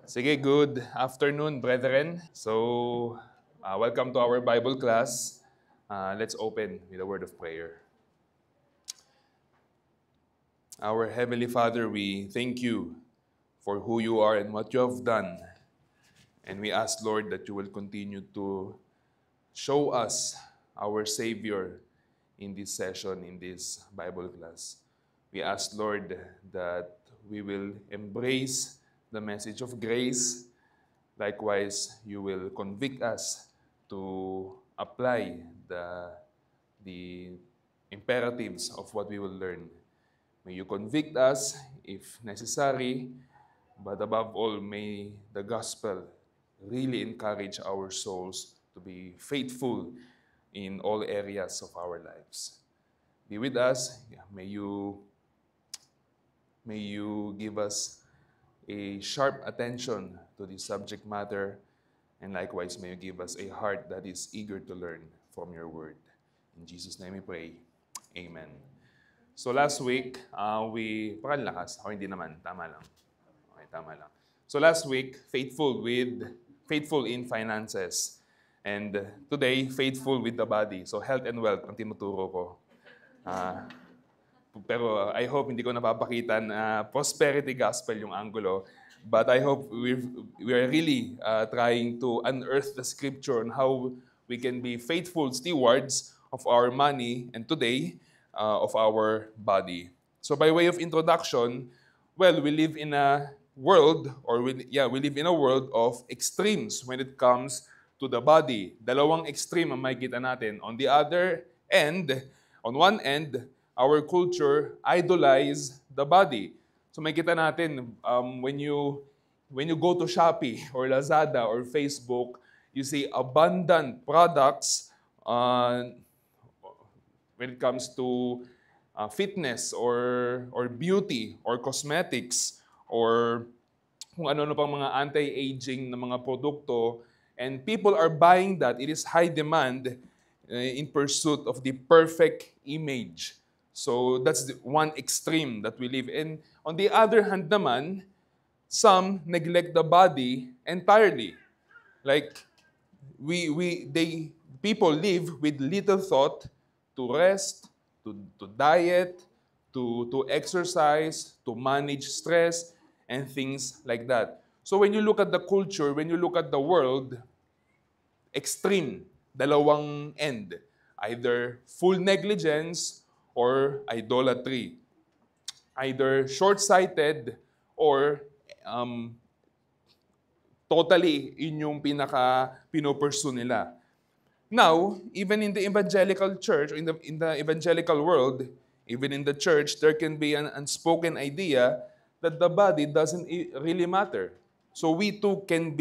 Sige, good afternoon, brethren. Welcome to our Bible class. Let's open with a word of prayer. Our Heavenly Father, we thank you for who you are and what you have done. And we ask, Lord, that you will continue to show us our Savior in this session, in this Bible class. We ask, Lord, that we will embrace the message of grace. Likewise, you will convict us to apply the imperatives of what we will learn. May you convict us if necessary, but above all, may the gospel really encourage our souls to be faithful in all areas of our lives. Be with us. May you give us a sharp attention to the subject matter, and likewise, may you give us a heart that is eager to learn from your word. In Jesus' name we pray. Amen. So last week, parang lakas. O hindi naman, tama lang. Okay, tama lang. So last week, faithful in finances. And today, faithful with the body. So health and wealth ang tinuturo ko. Pero I hope hindi ko napapakita na prosperity gospel yung angulo. But I hope we are really trying to unearth the scripture on how we can be faithful stewards of our money and today of our body. So by way of introduction, well, we live in a world, we live in a world of extremes when it comes to the body. Dalawang extreme ang makikita natin. On one end, our culture idolize the body. So makikita natin when you go to Shopee or Lazada or Facebook, you see abundant products when it comes to fitness or beauty or cosmetics or kung ano-ano pang mga anti-aging na mga produkto, and people are buying that. It is high demand in pursuit of the perfect image. So that's the one extreme that we live in. On the other hand naman, some neglect the body entirely. Like people live with little thought to rest, to diet, to exercise, to manage stress, and things like that. So when you look at the culture, when you look at the world, extreme, dalawang end. Either full negligence or idolatry. Either short-sighted or totally yun yung pinopursue nila. Now, even in the evangelical church, in the evangelical world, even in the church, there can be an unspoken idea that the body doesn't really matter. So we too can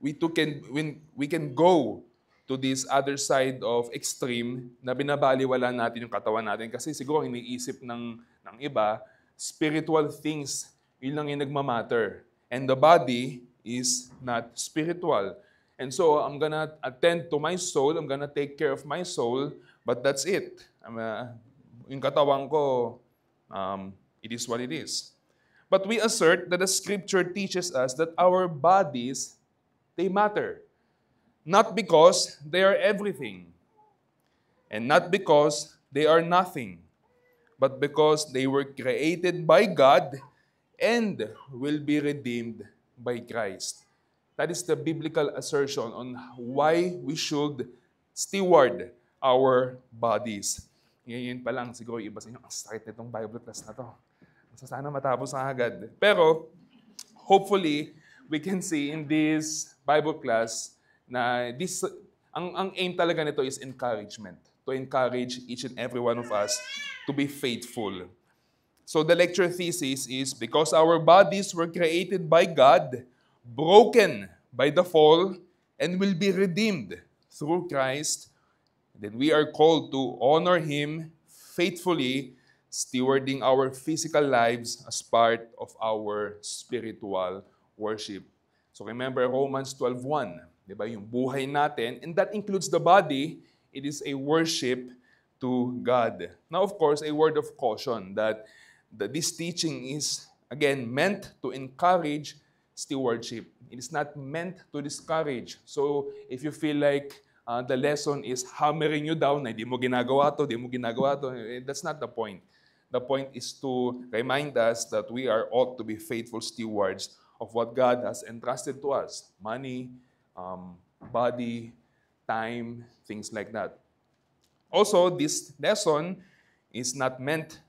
we can go to this other side of extreme na binabaliwala natin yung katawan natin kasi siguro ang iniisip ng iba, spiritual things, yun lang yung nagmamatter. And the body is not spiritual. And so I'm gonna attend to my soul, I'm gonna take care of my soul, but that's it. Yung katawan ko, it is what it is. But we assert that the scripture teaches us that our bodies, they matter. Not because they are everything, and not because they are nothing, but because they were created by God and will be redeemed by Christ. That is the biblical assertion on why we should steward our bodies. Ngayon pa lang, siguro iba sa inyo, ang sakit nitong Bible class na to. Sana matapos na agad. Pero, hopefully, we can see in this Bible class na ang aim talaga nito is encouragement. To encourage each and every one of us to be faithful. So the lecture thesis is, because our bodies were created by God, broken by the fall, and will be redeemed through Christ, then we are called to honor Him faithfully, stewarding our physical lives as part of our spiritual worship. So remember Romans 12:1. Diba? Yung buhay natin, and that includes the body, it is a worship to God. Now, of course, a word of caution that this teaching is Again, meant to encourage stewardship. It is not meant to discourage. So if you feel like the lesson is hammering you down, na di mo ginagawa to, that's not the point. The point is to remind us that we are ought to be faithful stewards of what God has entrusted to us. Money, body, time, things like that. Also, this lesson is not meant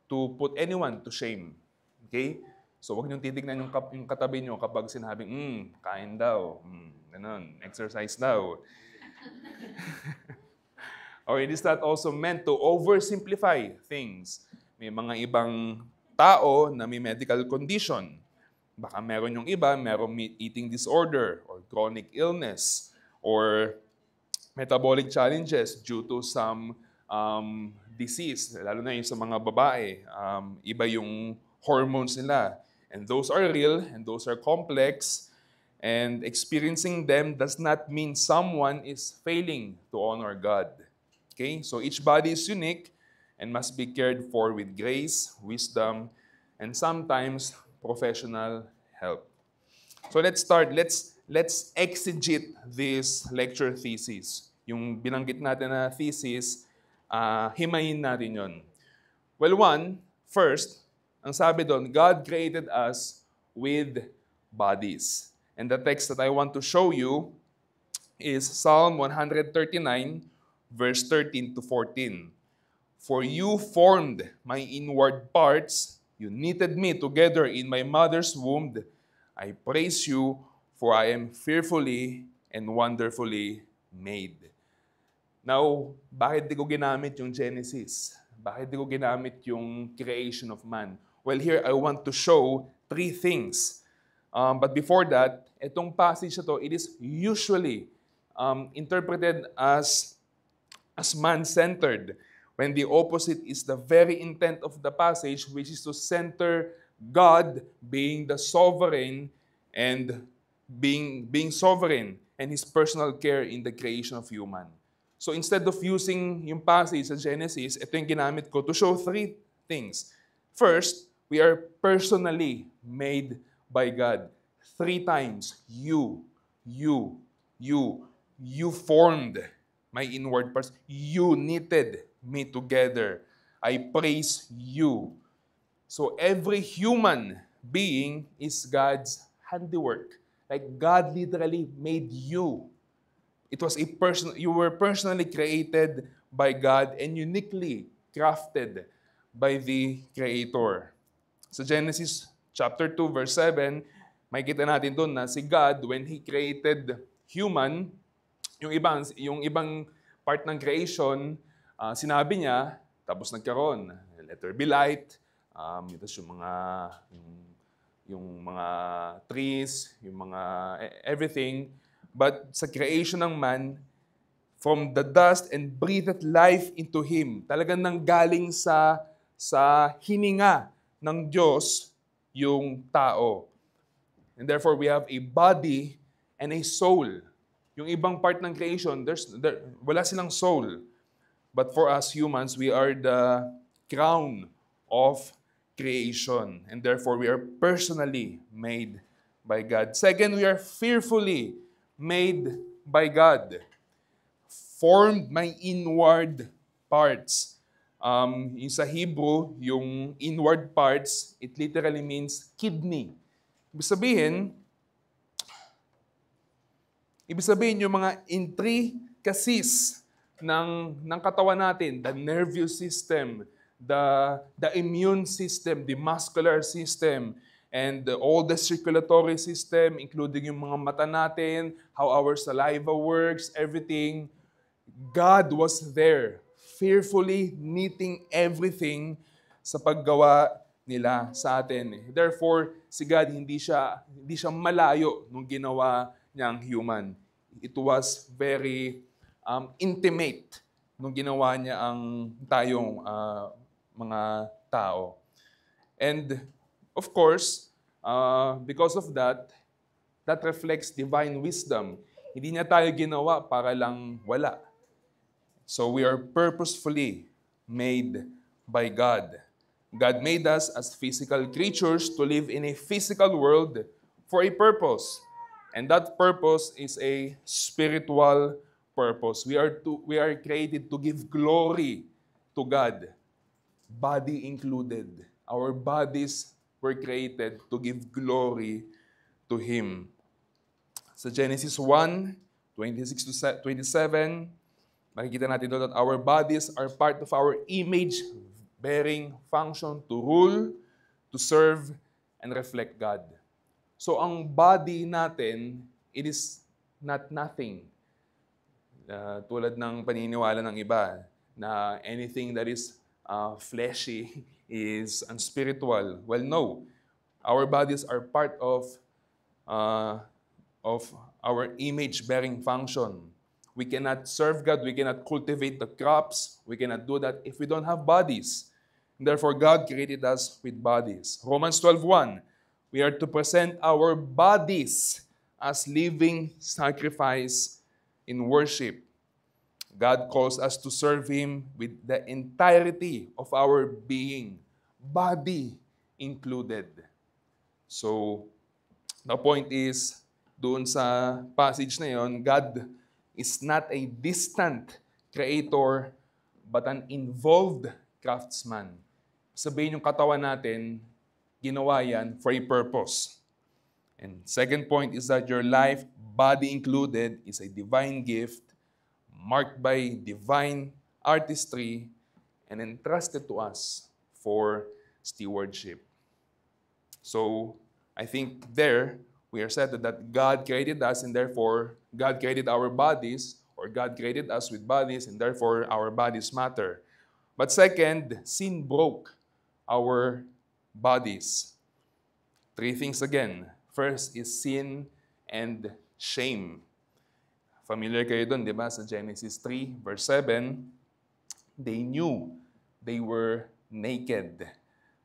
to put anyone to shame. Okay? So, huwag niyong titignan yung katabi niyo kapag sinabing, kain daw, ganun, exercise daw. Or it is not also meant to oversimplify things. May mga ibang tao na may medical condition. Baka meron yung iba, merong eating disorder or chronic illness or metabolic challenges due to some disease, lalo na yung sa mga babae. Iba yung hormones nila. And those are real and those are complex. And experiencing them does not mean someone is failing to honor God. Okay? So each body is unique and must be cared for with grace, wisdom, and sometimes professional help. So let's start. Let's exegete this lecture thesis. Yung binanggit natin na thesis, himayin natin yun. Well, first, ang sabi doon, God created us with bodies. And the text that I want to show you is Psalm 139, verse 13 to 14. For you formed my inward parts, you knitted me together in my mother's womb. I praise you, for I am fearfully and wonderfully made. Now, bakit di ko ginamit yung Genesis? Bakit di ko ginamit yung creation of man? Well, here I want to show three things. But before that, itong passage na to, it is usually interpreted as man-centered, when the opposite is the very intent of the passage, which is to center God being the sovereign and being sovereign and His personal care in the creation of human. So instead of using yung passage sa Genesis, ito yung ginamit ko to show three things. First, we are personally made by God. 3 times, you formed my inward parts. You knitted me together. I praise you. So every human being is God's handiwork. Like God literally made you. It was you were personally created by God and uniquely crafted by the Creator. Sa Genesis chapter 2, verse 7, makikita natin doon na si God, when He created human, yung ibang part ng creation, sinabi niya, tapos nagkaroon, let there be light, tapos yung mga trees, yung mga everything. But sa creation ng man, from the dust and breathed life into him. Talagang nanggaling sa hininga ng Diyos yung tao. And therefore, we have a body and a soul. Yung ibang part ng creation, wala silang soul. But for us humans, we are the crown of creation. And therefore, we are personally made by God. Second, we are fearfully made by God. Formed my inward parts. Yung sa Hebrew, yung inward parts, it literally means kidney. Ibig sabihin yung mga intricacies ng katawan natin, the nervous system, the immune system, the muscular system, and all the circulatory system, including yung mga mata natin, how our saliva works, everything. God was there, fearfully knitting everything sa paggawa nila sa atin. Therefore, si God hindi siya malayo nung ginawa niyang human. It was very intimate nung ginawa niya ang tayong mga tao. And of course, because of that reflects divine wisdom. Hindi niya tayo ginawa para lang wala. So we are purposefully made by God. God made us as physical creatures to live in a physical world for a purpose. And that purpose is a spiritual purpose. We are created to give glory to God, body included. Our bodies were created to give glory to Him. Sa Genesis 1:26 to 27, makikita natin doon that our bodies are part of our image-bearing function to rule, to serve, and reflect God. So ang body natin, it is not nothing. Tulad ng paniniwala ng iba na anything that is fleshy is unspiritual. Well, no. Our bodies are part of our image-bearing function. We cannot serve God, we cannot cultivate the crops, we cannot do that if we don't have bodies. Therefore, God created us with bodies. Romans 12:1, we are to present our bodies as living sacrifice in worship. God calls us to serve Him with the entirety of our being, body included. So, the point is, doon sa passage na yon, God is not a distant creator, but an involved craftsman. Sabihin yung katawan natin, ginawa yan for a purpose. And second point is that your life, body included, is a divine gift marked by divine artistry and entrusted to us for stewardship. So, I think there, we are said that God created us and therefore God created our bodies, or God created us with bodies and therefore our bodies matter. But second, sin broke our bodies. Three things again. First is sin and shame. Familiar kayo dun, di ba? Sa Genesis 3, verse 7, they knew they were naked.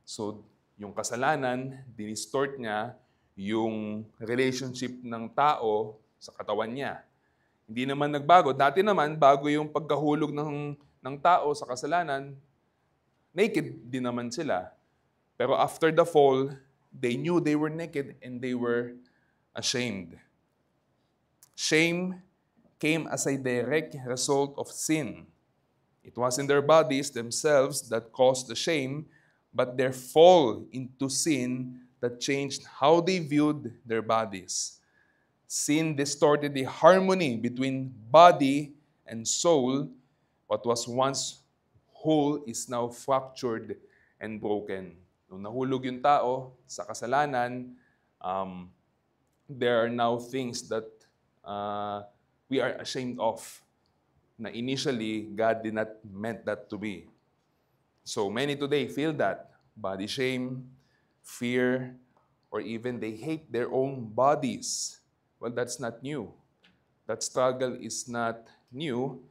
So, yung kasalanan, dinistort niya yung relationship ng tao sa katawan niya. Hindi naman nagbago. Dati naman, bago yung pagkahulog ng tao sa kasalanan, naked din naman sila. Pero after the fall, they knew they were naked and they were ashamed. Shame came as a direct result of sin. It was in their bodies themselves that caused the shame, but their fall into sin that changed how they viewed their bodies. Sin distorted the harmony between body and soul. What was once whole is now fractured and broken. Nung nahulog yung tao sa kasalanan, there are now things that we are ashamed of, na initially, God did not meant that to be. So many today feel that. Body shame, fear, or even they hate their own bodies. Well, that's not new. That struggle is not new.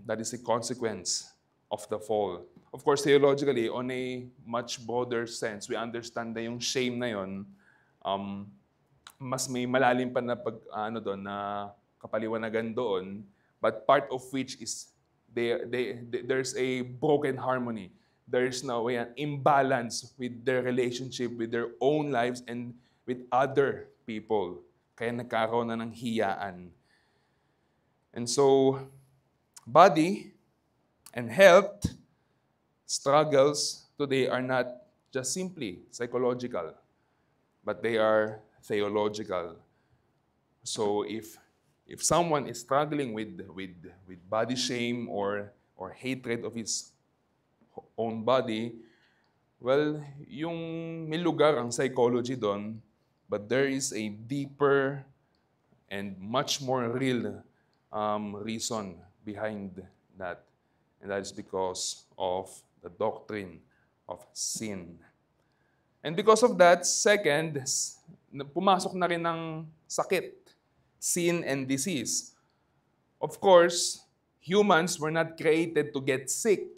That is a consequence of the fall. Of course, theologically, on a much broader sense, we understand na yung shame na yon, mas may malalim pa na na kapaliwanagan doon, but part of which is there's a broken harmony. There's now an imbalance with their relationship, with their own lives, and with other people. Kaya nagkaroon na ng hiyaan. And so, body and health struggles today are not just simply psychological, but they are theological. So if someone is struggling with body shame or hatred of his own body, well, yung may lugar ang psychology doon, but there is a deeper and much more real reason behind that. And that is because of the doctrine of sin. And because of that, second, pumasok na rin ng sakit, sin and disease. Of course, humans were not created to get sick.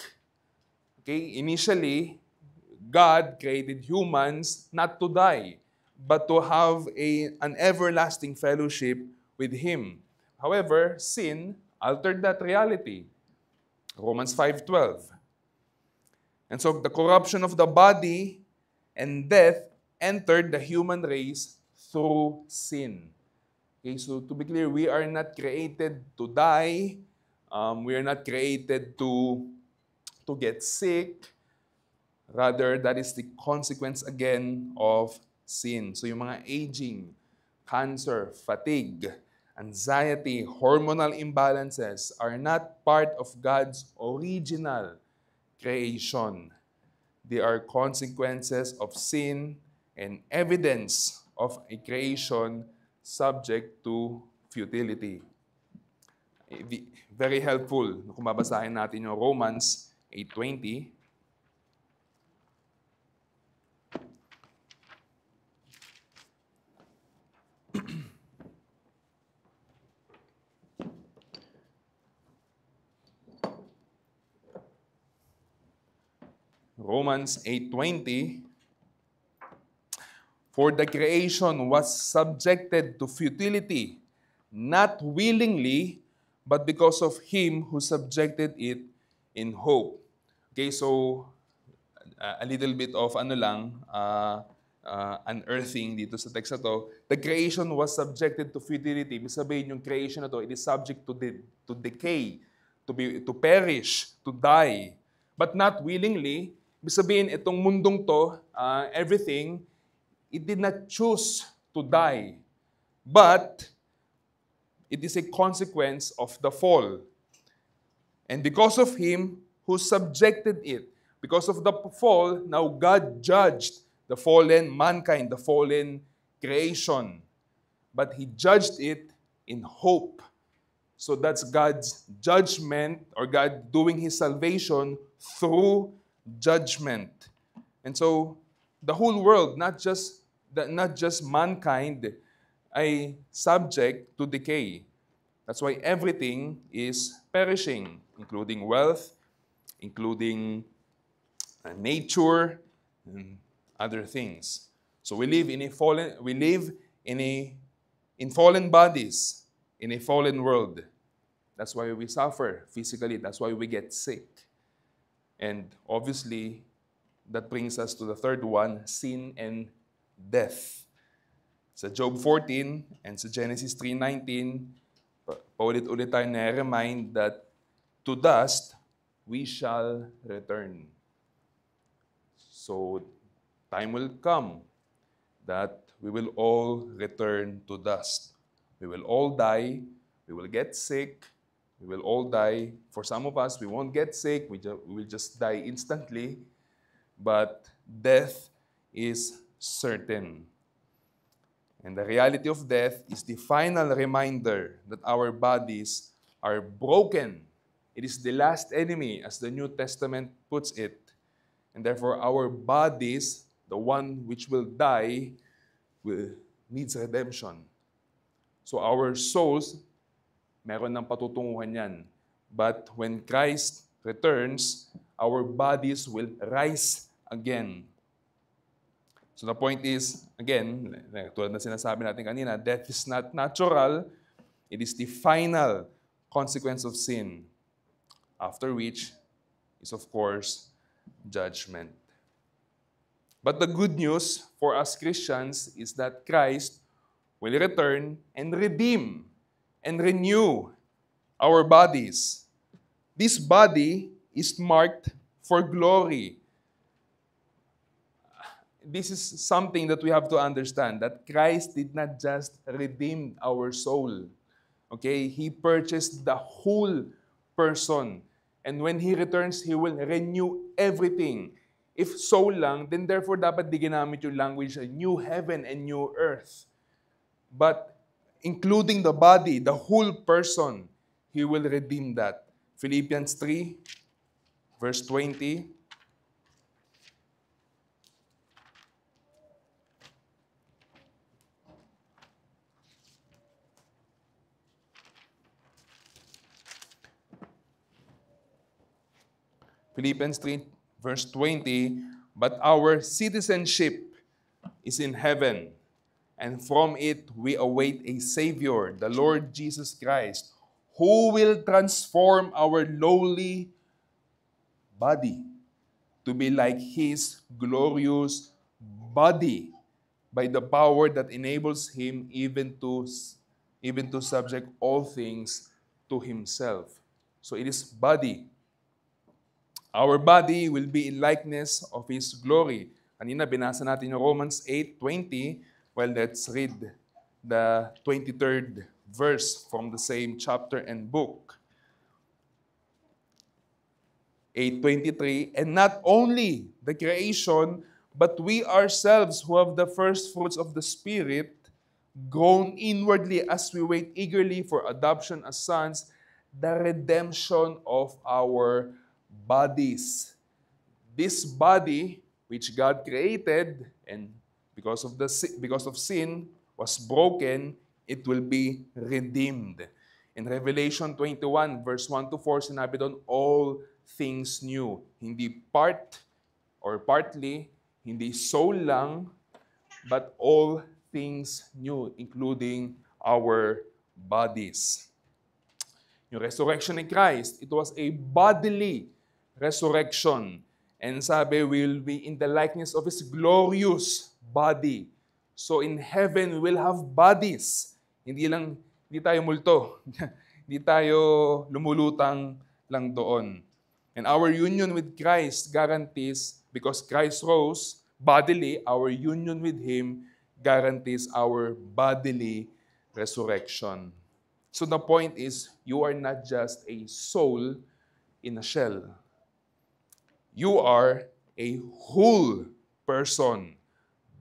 Okay? Initially, God created humans not to die, but to have an everlasting fellowship with Him. However, sin altered that reality. Romans 5:12. And so the corruption of the body and death entered the human race through sin. Okay, so to be clear, we are not created to die. We are not created to get sick. Rather, that is the consequence again of sin. So yung mga aging, cancer, fatigue, anxiety, hormonal imbalances are not part of God's original creation. They are consequences of sin and evidence of a creation subject to futility. Very helpful kung babasahin natin yung Romans 8:20. Romans 8:20, for the creation was subjected to futility, not willingly, but because of him who subjected it in hope. Okay, so a little bit of unearthing dito sa text na to. The creation was subjected to futility. Ibig sabihin yung creation na to, it is subject to decay, to perish, to die. But not willingly. Ibig sabihin, itong mundong to, everything, it did not choose to die. But it is a consequence of the fall. And because of him who subjected it, because of the fall, now God judged the fallen mankind, the fallen creation. But he judged it in hope. So that's God's judgment, or God doing his salvation through judgment. And so the whole world, not just mankind, ay subject to decay. That's why everything is perishing, including wealth, including nature, and other things. So we live in fallen bodies, in a fallen world. That's why we suffer physically. That's why we get sick. And obviously, that brings us to the third one, sin and death. Sa Job 14 and sa Genesis 3:19, paulit-ulit tayo na-remind that to dust we shall return. So, time will come that we will all return to dust. We will all die. We will get sick. We will all die. For some of us, we won't get sick. We will just die instantly. But death is certain. And the reality of death is the final reminder that our bodies are broken. It is the last enemy, as the New Testament puts it. And therefore, our bodies, the one which will die, needs redemption. So our souls, meron ng patutunguhan yan. But when Christ returns, our bodies will rise again. So the point is, again, tulad na sinasabi natin kanina, death is not natural. It is the final consequence of sin. After which is, of course, judgment. But the good news for us Christians is that Christ will return and redeem and renew our bodies. This body is marked for glory. This is something that we have to understand, that Christ did not just redeem our soul. Okay? He purchased the whole person. And when He returns, He will renew everything. If soul lang, then therefore dapat di ginamit yung language new heaven and new earth. But including the body, the whole person, He will redeem that. Philippians 3, verse 20. Philippians 3, verse 20, but our citizenship is in heaven, and from it we await a Savior, the Lord Jesus Christ, who will transform our lowly body to be like His glorious body by the power that enables Him even to subject all things to Himself. So it is body. Our body will be in likeness of His glory. Kanina binasa natin yung Romans 8:20. Well, let's read the 23rd verse from the same chapter and book. 8:23, and not only the creation, but we ourselves who have the first fruits of the Spirit, groan inwardly as we wait eagerly for adoption as sons, the redemption of our bodies. This body, which God created, and because of sin, was broken, it will be redeemed. In Revelation 21, verse 1 to 4, sinabi doon, all things new. Hindi part or partly, hindi soul lang, but all things new, including our bodies. Yung resurrection ni Christ, it was a bodily resurrection. And sabi, we will be in the likeness of His glorious body. So in heaven, we will have bodies. Hindi tayo multo. Hindi tayo lumulutang lang doon. And our union with Christ guarantees, because Christ rose bodily, our union with Him guarantees our bodily resurrection. So the point is, you are not just a soul in a shell. You are a whole person,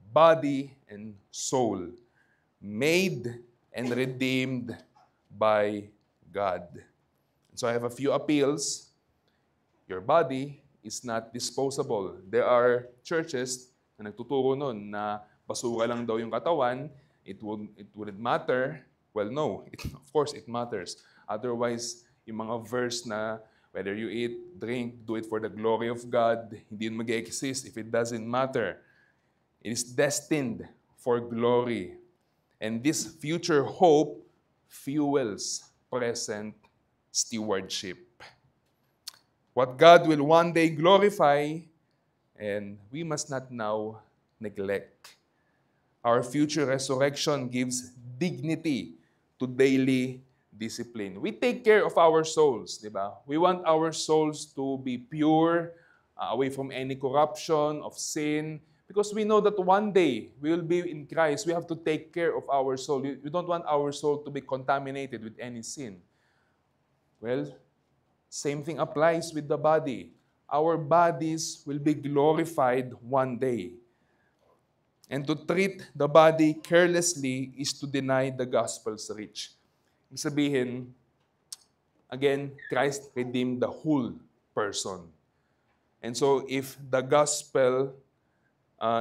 body and soul, made and redeemed by God. So I have a few appeals. Your body is not disposable. There are churches na nagtuturo nun na basura lang daw yung katawan, it wouldn't matter. Well, no, of course it matters. Otherwise, yung mga verse na whether you eat, drink, do it for the glory of God, hindi yun mag-exist if it doesn't matter. It is destined for glory. And this future hope fuels present stewardship. What God will one day glorify, and we must not now neglect. Our future resurrection gives dignity to daily discipline. We take care of our souls, di ba? We want our souls to be pure, away from any corruption of sin, because we know that one day we will be in Christ. We have to take care of our soul. We don't want our soul to be contaminated with any sin. Well, same thing applies with the body. Our bodies will be glorified one day. And to treat the body carelessly is to deny the gospel's reach. Ibig sabihin, again, Christ redeemed the whole person. And so if the gospel,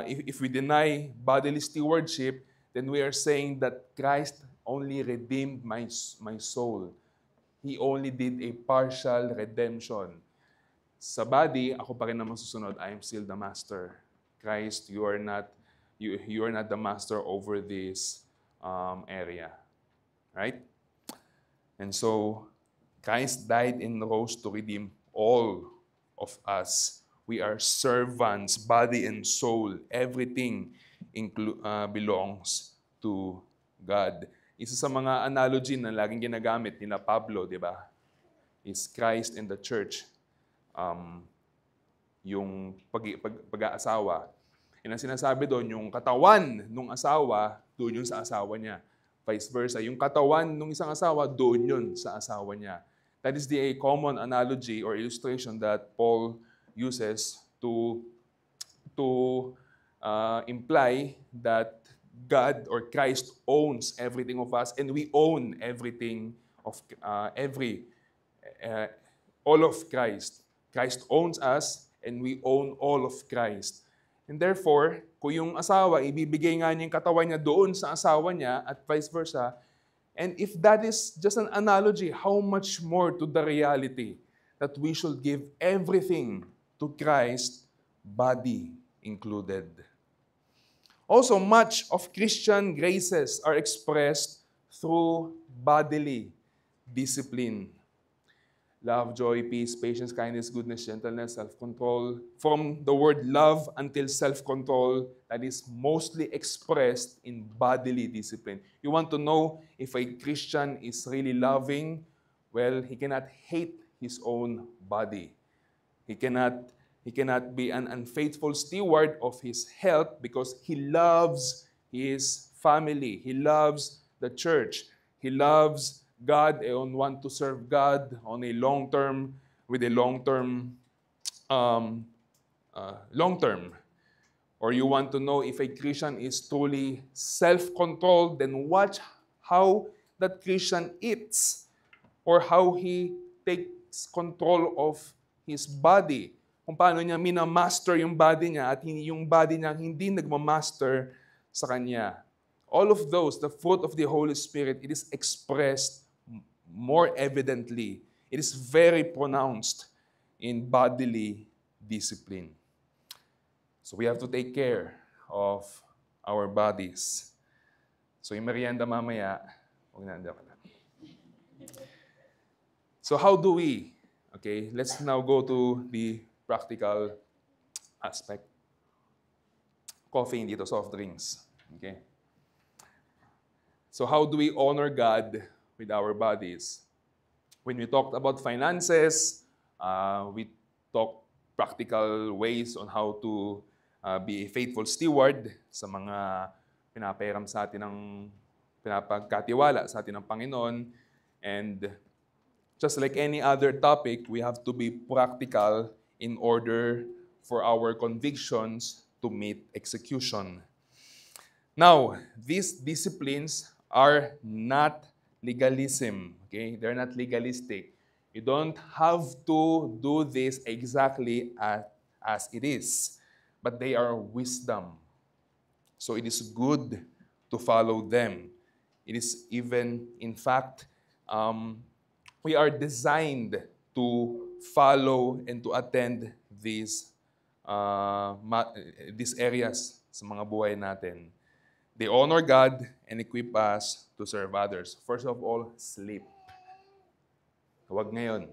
if we deny bodily stewardship, then we are saying that Christ only redeemed my soul. He only did a partial redemption. Sa body, ako pa rin naman susunod. I am still the master. Christ, you are not the master over this area. Right? And so, Christ died and rose to redeem all of us. We are servants, body and soul. Everything belongs to God. Isa sa mga analogy na laging ginagamit ni Pablo, di ba? Is Christ and the church. Yung pag-aasawa. Yung sinasabi doon, yung katawan ng asawa, doon yun sa asawa niya. Vice versa. Yung katawan ng isang asawa, doon yun sa asawa niya. That is the common analogy or illustration that Paul uses to imply that God or Christ owns everything of us, and we own everything of all of Christ. Christ owns us, and we own all of Christ. And therefore, kung yung asawa, ibibigay nga niya yung katawan niya doon sa asawa niya at vice versa, and if that is just an analogy, how much more to the reality that we should give everything to Christ, body included. Also, much of Christian graces are expressed through bodily discipline. love, joy, peace, patience, kindness, goodness, gentleness, self-control. From the word love until self-control, that is mostly expressed in bodily discipline. You want to know if a Christian is really loving? Well, he cannot hate his own body. He cannot be an unfaithful steward of his health because he loves his family. He loves the church. He loves God and want to serve God on a long term, with a long term. Or you want to know if a Christian is truly self-controlled, then watch how that Christian eats or how he takes control of his body. Kung paano niya minamaster yung body niya at yung body niya hindi nagmamaster sa kanya. All of those, the fruit of the Holy Spirit, it is expressed more evidently. It is very pronounced in bodily discipline. So we have to take care of our bodies. So yung merienda mamaya, huwag na ka na. So how do we? Okay, let's now go to the practical aspect. Coffee, hindi to soft drinks. Okay? So how do we honor God with our bodies? When we talked about finances, we talked practical ways on how to be a faithful steward sa mga pinapahiram sa atin ng pinapagkatiwala sa atin ng Panginoon. And just like any other topic, we have to be practical in order for our convictions to meet execution. Now, these disciplines are not legalism. Okay? They're not legalistic. You don't have to do this exactly as it is, but they are wisdom. So it is good to follow them. It is even, in fact, we are designed to follow and to attend these areas sa mga buhay natin. They honor God and equip us to serve others. First of all, sleep. Huwag ngayon.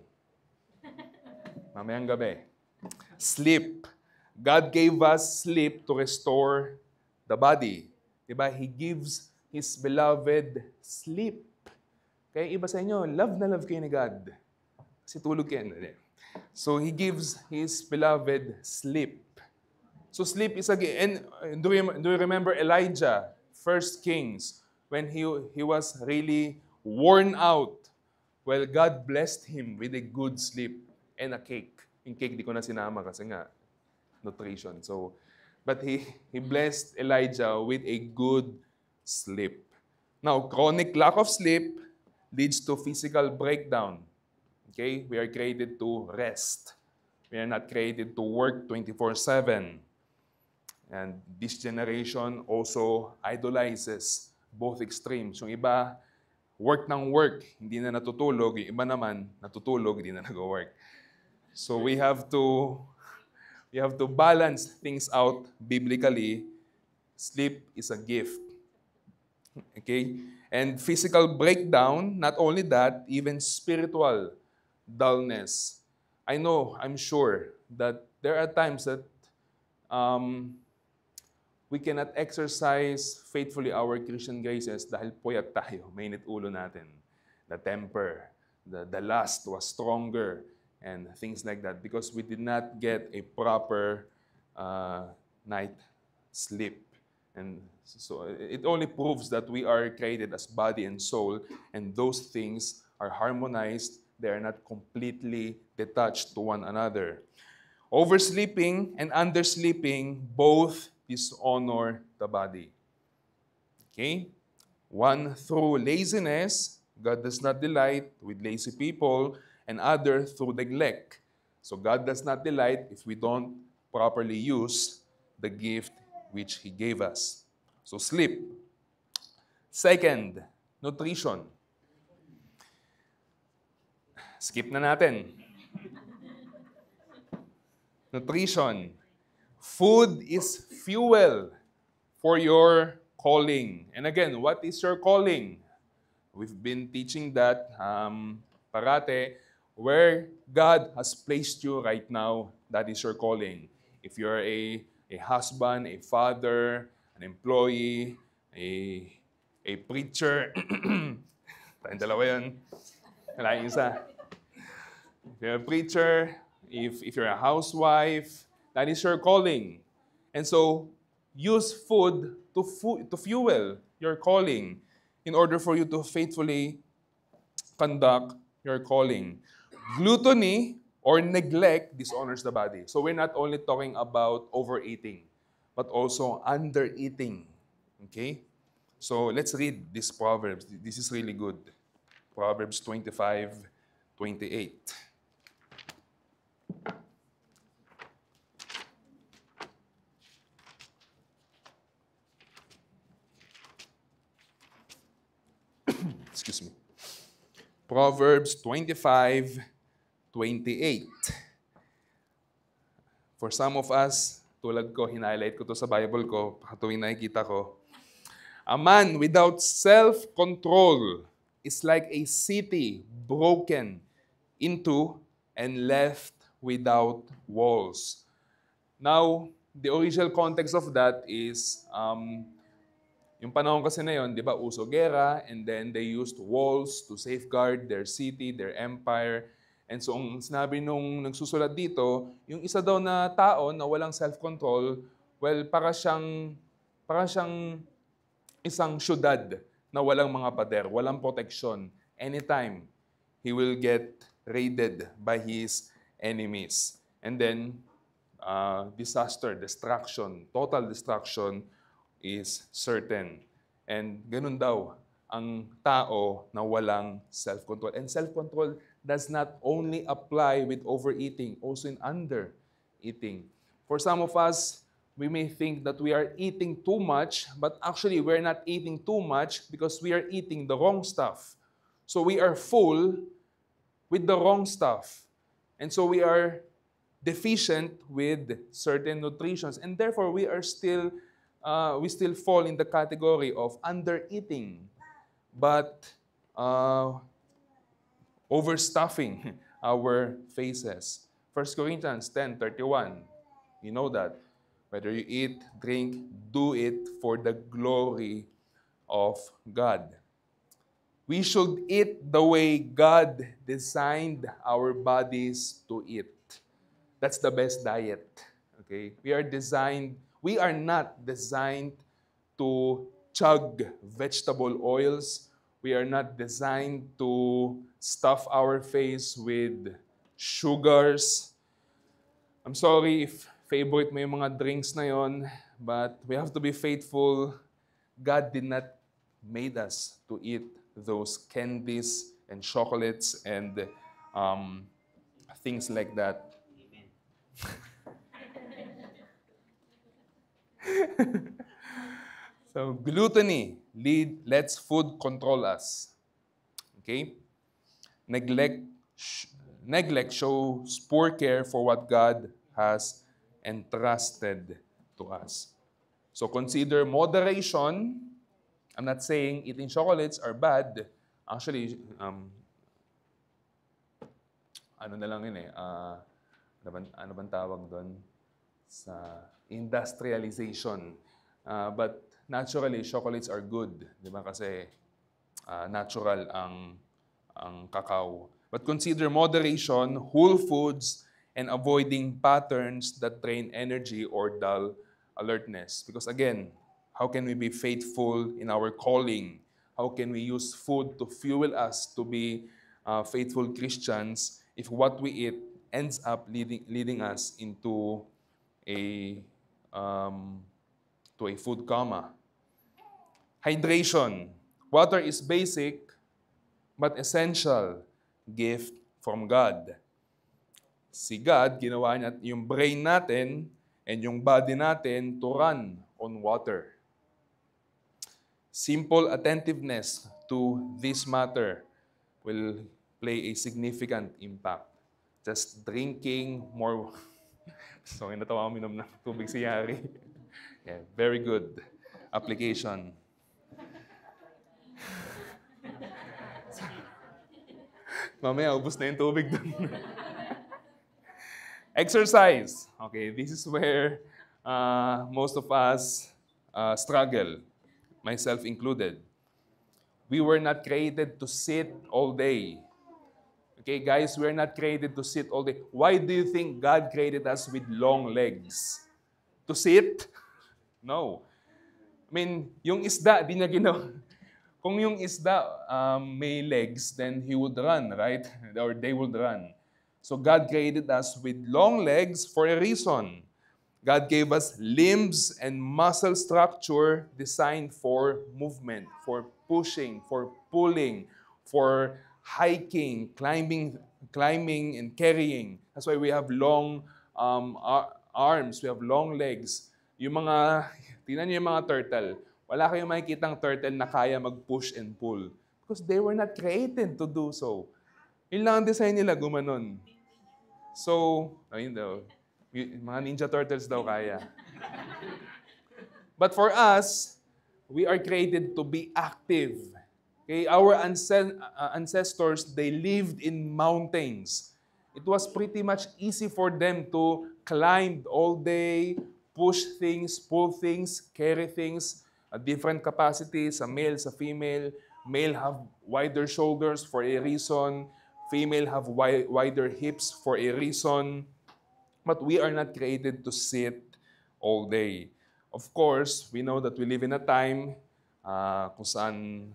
Mamayang gabi. Sleep. God gave us sleep to restore the body. Diba? He gives His beloved sleep. Kaya iba sa inyo, love na love kayo ni God. Kasi tulog kayo. So He gives His beloved sleep. So sleep is again, and do you remember Elijah, 1 Kings, when he was really worn out? Well, God blessed him with a good sleep and a cake. Yung cake di ko na sinama kasi nga, nutrition. So, but he blessed Elijah with a good sleep. Now, chronic lack of sleep leads to physical breakdown. Okay? We are created to rest. We are not created to work 24/7. And this generation also idolizes both extremes. Yung iba, work ng work, hindi na natutulog. Yung iba naman, natutulog, hindi na nag-work. So we have to balance things out biblically. Sleep is a gift. Okay? And physical breakdown, not only that, even spiritual dullness. I'm sure that there are times that we cannot exercise faithfully our Christian graces dahil puyat tayo, mainit ulo natin. The temper, the lust was stronger, and things like that because we did not get a proper night sleep. And so it only proves that we are created as body and soul, and those things are harmonized. They are not completely detached to one another. Oversleeping and undersleeping both dishonor the body. Okay? One through laziness, God does not delight with lazy people, and other through neglect. So God does not delight if we don't properly use the gift which He gave us. So sleep. Second, nutrition. Skip na natin. Nutrition. Food is fuel for your calling. And again, what is your calling? We've been teaching that parate. Where God has placed you right now, that is your calling. If you're a husband, a father, an employee, a, a preacher, tayong dalawa yun. Wala yung isa. If you're a preacher, if you're a housewife, that is your calling. And so, use food to fuel your calling in order for you to faithfully conduct your calling. Gluttony or neglect dishonors the body. So we're not only talking about overeating, but also undereating. Okay? So let's read this Proverbs. This is really good. Proverbs 25:28. Excuse me. Proverbs 25:28. For some of us, tulad ko, hinighlight ko to sa Bible ko, tuwing nakikita ko, a man without self-control is like a city broken into and left without walls. Now, the original context of that is, yung panahon kasi na yun, di ba, uso gera, and then they used walls to safeguard their city, their empire. And so, ang sinabi nung nagsusulat dito, yung isa daw na tao na walang self-control, well, para siyang isang syudad na walang mga pader, walang proteksyon. Anytime, he will get raided by his enemies. And then, disaster, destruction, total destruction is certain. And ganun daw ang tao na walang self-control. And self-control does not only apply with overeating, also in undereating. For some of us, we may think that we are eating too much, but actually we're not eating too much because we are eating the wrong stuff. So we are full with the wrong stuff. And so we are deficient with certain nutritions. And therefore, we still fall in the category of undereating, but overstuffing our faces. 1 Corinthians 10:31, you know that. Whether you eat, drink, do it for the glory of God. We should eat the way God designed our bodies to eat. That's the best diet. Okay? We are not designed to chug vegetable oils. We are not designed to stuff our face with sugars. I'm sorry if favorite mo yung mga drinks na yon, but we have to be faithful. God did not made us to eat those candies and chocolates and things like that. So, gluttony lets food control us. Okay? Neglect shows poor care for what God has entrusted to us. So, consider moderation. I'm not saying eating chocolates are bad. Actually, ano na lang yun eh, ano bang tawag doon? Sa industrialization. But naturally, chocolates are good, di ba? Kasi natural ang cacao. But consider moderation, whole foods, and avoiding patterns that drain energy or dull alertness. Because again, how can we be faithful in our calling? How can we use food to fuel us to be faithful Christians if what we eat ends up leading us into a food coma? Hydration. Water is basic but essential gift from God. Si God, ginawa niya yung brain natin and yung body natin to run on water. Simple attentiveness to this matter will play a significant impact. Just drinking more. So, natawa ko minom ng tubig si Yari. Yeah, very good application. Mamaya, ubos na yung tubig dun. Exercise. Okay, this is where most of us struggle, myself included. We were not created to sit all day. Okay, guys, we're not created to sit all day. Why do you think God created us with long legs? To sit? No. I mean, yung isda, di niya ginawa. Kung yung isda may legs, then he would run, right? Or they would run. So God created us with long legs for a reason. God gave us limbs and muscle structure designed for movement, for pushing, for pulling, for hiking, climbing and carrying. That's why we have long arms, we have long legs. Yung mga, tingnan niyo yung mga turtle. Wala kayong makikitang turtle na kaya mag-push and pull. Because they were not created to do so. Yun lang ang design nila, gumanon. So, ayun daw. Mga Ninja Turtles daw kaya. But for us, we are created to be active. Okay, our ancestors, they lived in mountains. It was pretty much easy for them to climb all day, push things, pull things, carry things at different capacities, sa male, sa female. Male have wider shoulders for a reason. Female have wider hips for a reason. But we are not created to sit all day. Of course, we know that we live in a time kung saan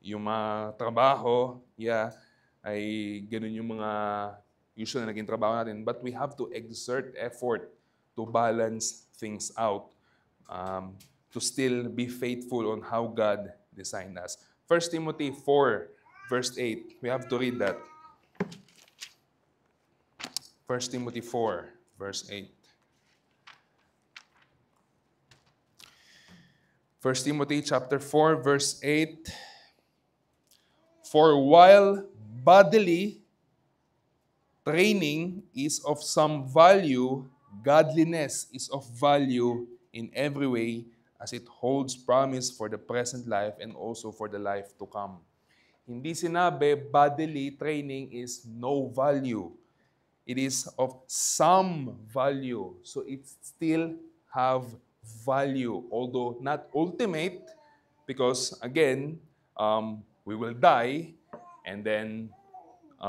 yung mga trabaho, ay ganun yung mga usual na naging trabaho natin. But we have to exert effort to balance things out, to still be faithful on how God designed us. 1 Timothy 4, verse 8. We have to read that. 1 Timothy 4, verse 8. 1 Timothy chapter 4, verse 8. For while bodily training is of some value, godliness is of value in every way, as it holds promise for the present life and also for the life to come. Hindi sinabi bodily training is no value. It is of some value. So it still have value, although not ultimate, because again, we will die and then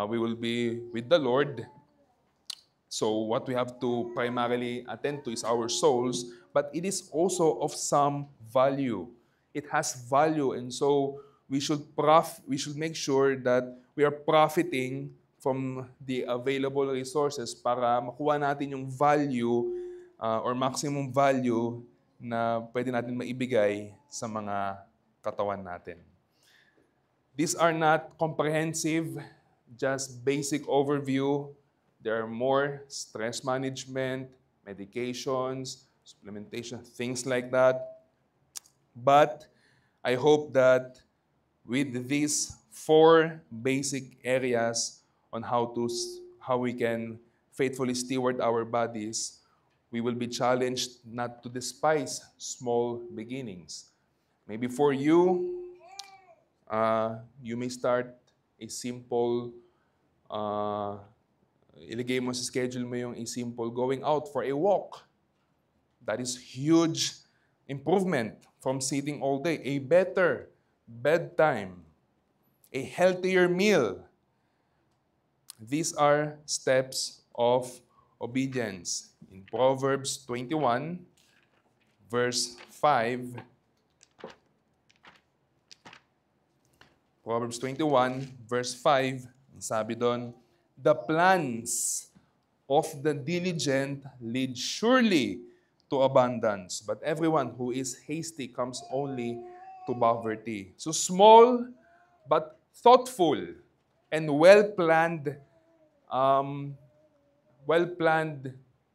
we will be with the Lord. So what we have to primarily attend to is our souls, but it is also of some value. It has value, and so we should make sure that we are profiting from the available resources para makuha natin yung value or maximum value na pwede natin maibigay sa mga katawan natin. These are not comprehensive, just basic overview. There are more stress management, medications, supplementation, things like that. But I hope that with these 4 basic areas on how we can faithfully steward our bodies, we will be challenged not to despise small beginnings. Maybe for you, you may start a simple, ilagay mo sa schedule mo yung a simple going out for a walk. That is huge improvement from sitting all day. A better bedtime, a healthier meal. These are steps of obedience. In Proverbs 21, verse 5, Proverbs 21, verse 5, sabi doon, the plans of the diligent lead surely to abundance, but everyone who is hasty comes only to poverty. So small but thoughtful and well-planned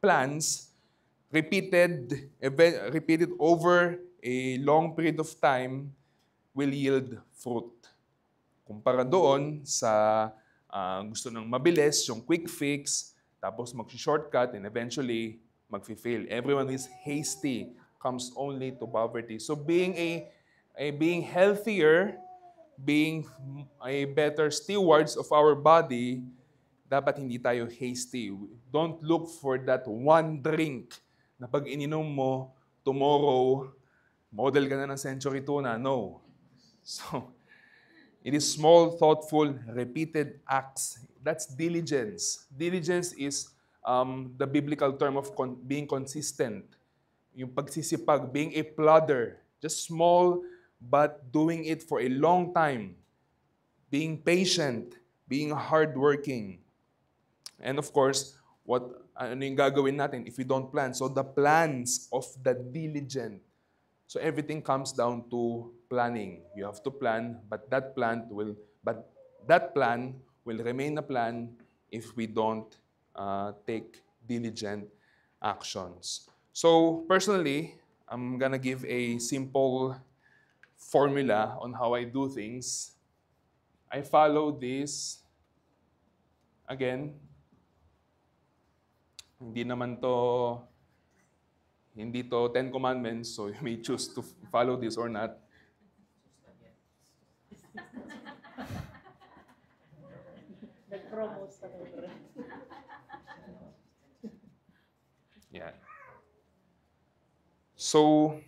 plans repeated over a long period of time will yield fruit. Kumpara doon sa gusto ng mabilis, yung quick fix, tapos mag-shortcut and eventually mag-fail. Everyone is hasty comes only to poverty. So being healthier, being a better stewards of our body, dapat hindi tayo hasty. Don't look for that one drink na pag ininom mo, tomorrow, model ka na ng Century Tuna. No. So, it is small, thoughtful, repeated acts. That's diligence. Diligence is the biblical term of being consistent. Yung pagsisipag, being a plodder. Just small, but doing it for a long time. Being patient, being hardworking. And of course, ano yung gagawin natin if we don't plan? So the plans of the diligent. So everything comes down to planning. You have to plan, but that plan will remain a plan if we don't take diligent actions. So personally, I'm gonna give a simple formula on how I do things. I follow this. Again, hindi to 10 commandments, so you may choose to follow this or not. Nag-promote sa libro. Yeah. So,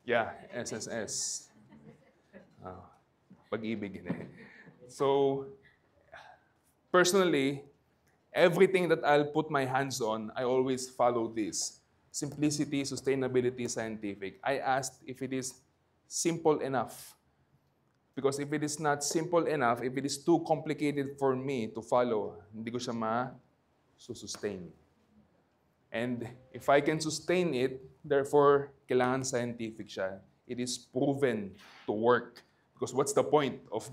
yeah, SSS. Pag-ibig. So, personally, everything that I'll put my hands on, I always follow this. Simplicity, sustainability, scientific. I asked if it is simple enough. Because if it is not simple enough, if it is too complicated for me to follow, hindi ko siya ma-sustain. And if I can sustain it, therefore, kailangan scientific siya. It is proven to work. Because what's the point of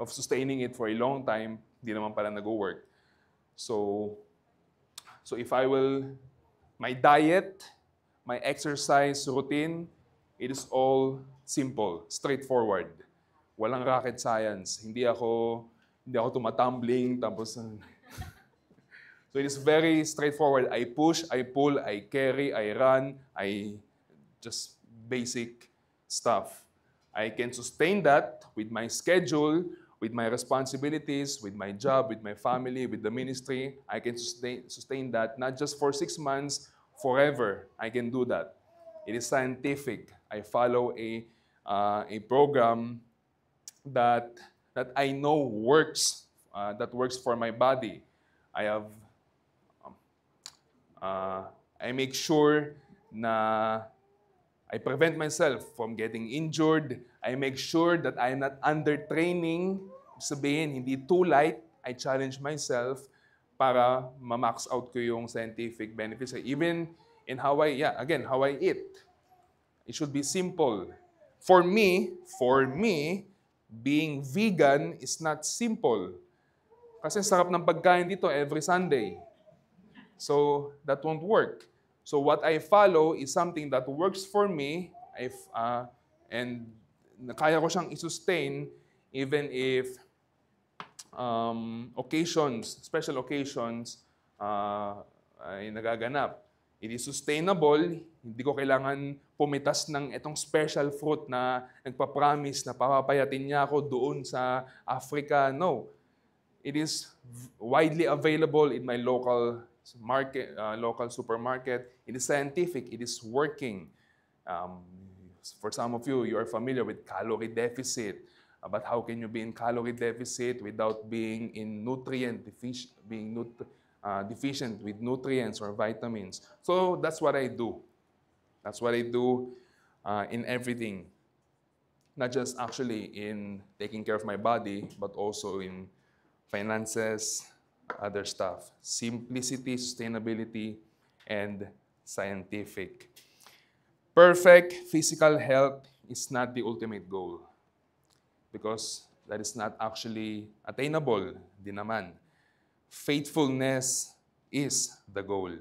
sustaining it for a long time, hindi naman pala nag-work. So if my diet, my exercise routine, it is all simple, straightforward. Walang rocket science. Hindi ako tumatumbling, tapos so it is very straightforward. I push, I pull, I carry, I run, just basic stuff. I can sustain that with my schedule, with my responsibilities, with my job, with my family, with the ministry. I can sustain that not just for 6 months, forever. I can do that. It is scientific. I follow a program that I know works, that works for my body. I make sure na I prevent myself from getting injured. I make sure that I'm not under-training. Sabihin, hindi too light. I challenge myself para ma-max out ko yung scientific benefits. Even in how I eat. It should be simple. For me, being vegan is not simple. Kasi sarap ng pagkain dito every Sunday. So, that won't work. So what I follow is something that works for me, and kaya ko siyang i-sustain even if special occasions ay nagaganap. It is sustainable. Hindi ko kailangan pumitas ng itong special fruit na nagpa-promise na papapayatin niya ako doon sa Africa. No. It is widely available in my local market, local supermarket. It is scientific. It is working. For some of you, you are familiar with calorie deficit. But how can you be in calorie deficit without being in deficient with nutrients or vitamins? So that's what I do. That's what I do in everything. Not just actually in taking care of my body, but also in finances, other stuff. Simplicity, sustainability, and scientific. Perfect physical health is not the ultimate goal because that is not actually attainable. Di naman. Faithfulness is the goal.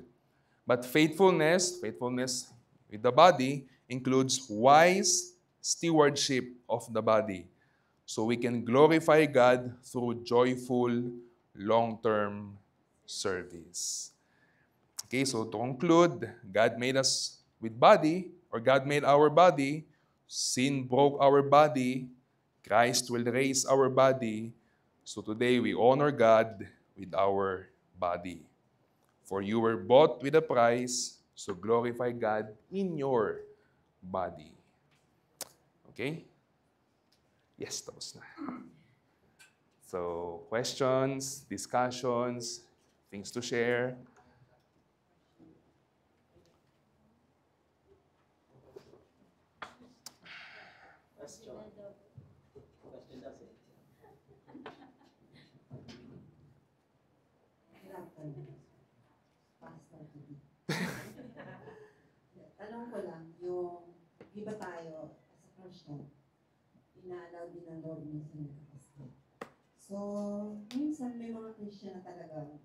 But faithfulness with the body includes wise stewardship of the body. So we can glorify God through joyful long-term service. Okay, so to conclude, God made us with body, or God made our body, sin broke our body, Christ will raise our body. So today we honor God with our body. For you were bought with a price, so glorify God in your body. Okay? Yes, tapos na. So, questions, discussions, things to share. Pastor to be. Tanong ko lang, yung iba tayo as a Christian, inaalaw din ng Lord minsan nakakasal. So, minsan may mga Christian na talaga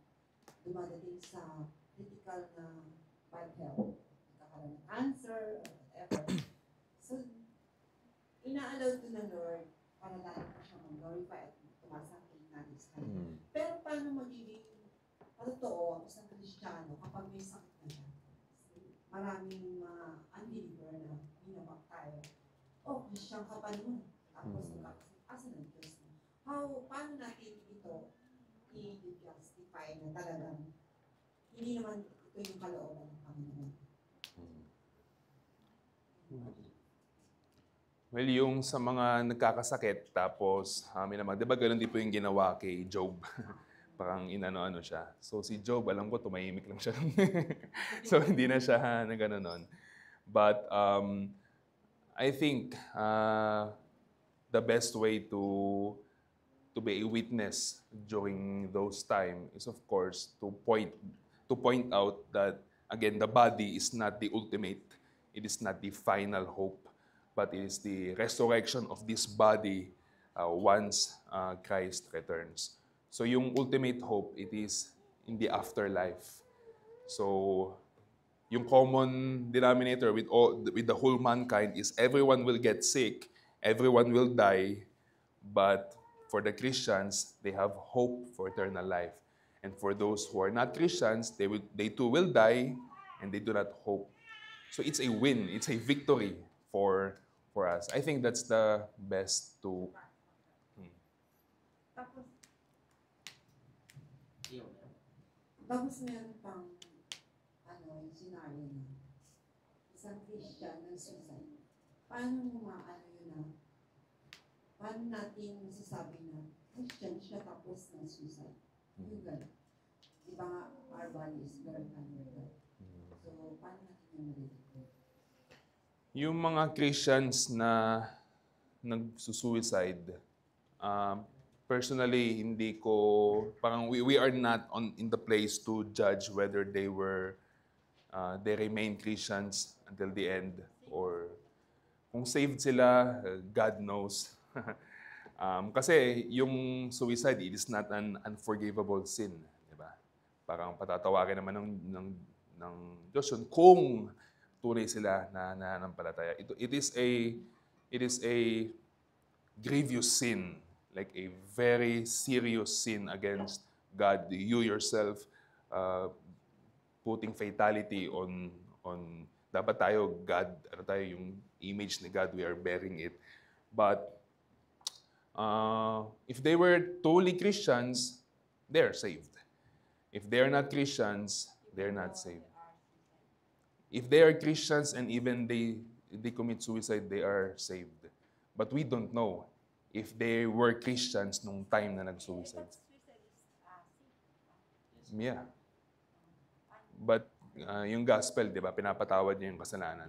dumadating sa critical na bad health, nagkakaroon ng cancer, or whatever. So, inaalaw din ng Lord para dahil pa siya mag-glorify at tumasangkin natin sa kanya. Pero paano magiging totoo ang isang Kristiyano kapag may sakit na siya? Maraming mga unbeliever na binabak tayo. Oh, Kristiyang ka pa naman. Tapos asa ng Diyos mo? Paano natin ito i-justify na talagang hindi naman ito yung kalooban ng Panginoon? Well, yung sa mga nagkakasakit, tapos naman, di ba ganun din po yung ginawa kay Job? Parang inano-ano siya. So si Job, alam ko, tumahimik lang siya. So hindi na siya na gano'n nun. But I think the best way to be a witness during those time is, of course, to point out that, again, the body is not the ultimate. It is not the final hope, but it is the resurrection of this body once Christ returns. So yung ultimate hope, it is in the afterlife. So yung common denominator with the whole mankind is everyone will get sick, everyone will die, but for the Christians, they have hope for eternal life. And for those who are not Christians, they too will die, and they do not hope. So it's a win, it's a victory for us. I think that's the best to... Tapos meron pang yung scenario na isang Christian ng suicide. Paano mo yun na? Paano natin masasabi na Christian siya tapos ng suicide? Yung gano'n. Di ba nga, our body is glorifying God. So, paano natin yung malilito? Yung mga Christians na nagsusuicide, personally, hindi ko, parang we are not in the place to judge whether they remain Christians until the end, or kung saved sila, God knows. Kasi yung suicide, it is not an unforgivable sin, di ba? Parang patatawarin naman ng Diyos yun kung tunay sila na nananampalataya. It is a grievous sin, like a very serious sin against God. You yourself putting fatality on dapat tayo God, yung image ni God, we are bearing it. But if they were totally Christians, they're saved. If they are not Christians, they're not saved. If they are Christians and even they commit suicide, they are saved. But we don't know if they were Christians nung time na nag-suicide. Yeah. But yung gospel, di ba, pinapatawad niya yung kasalanan.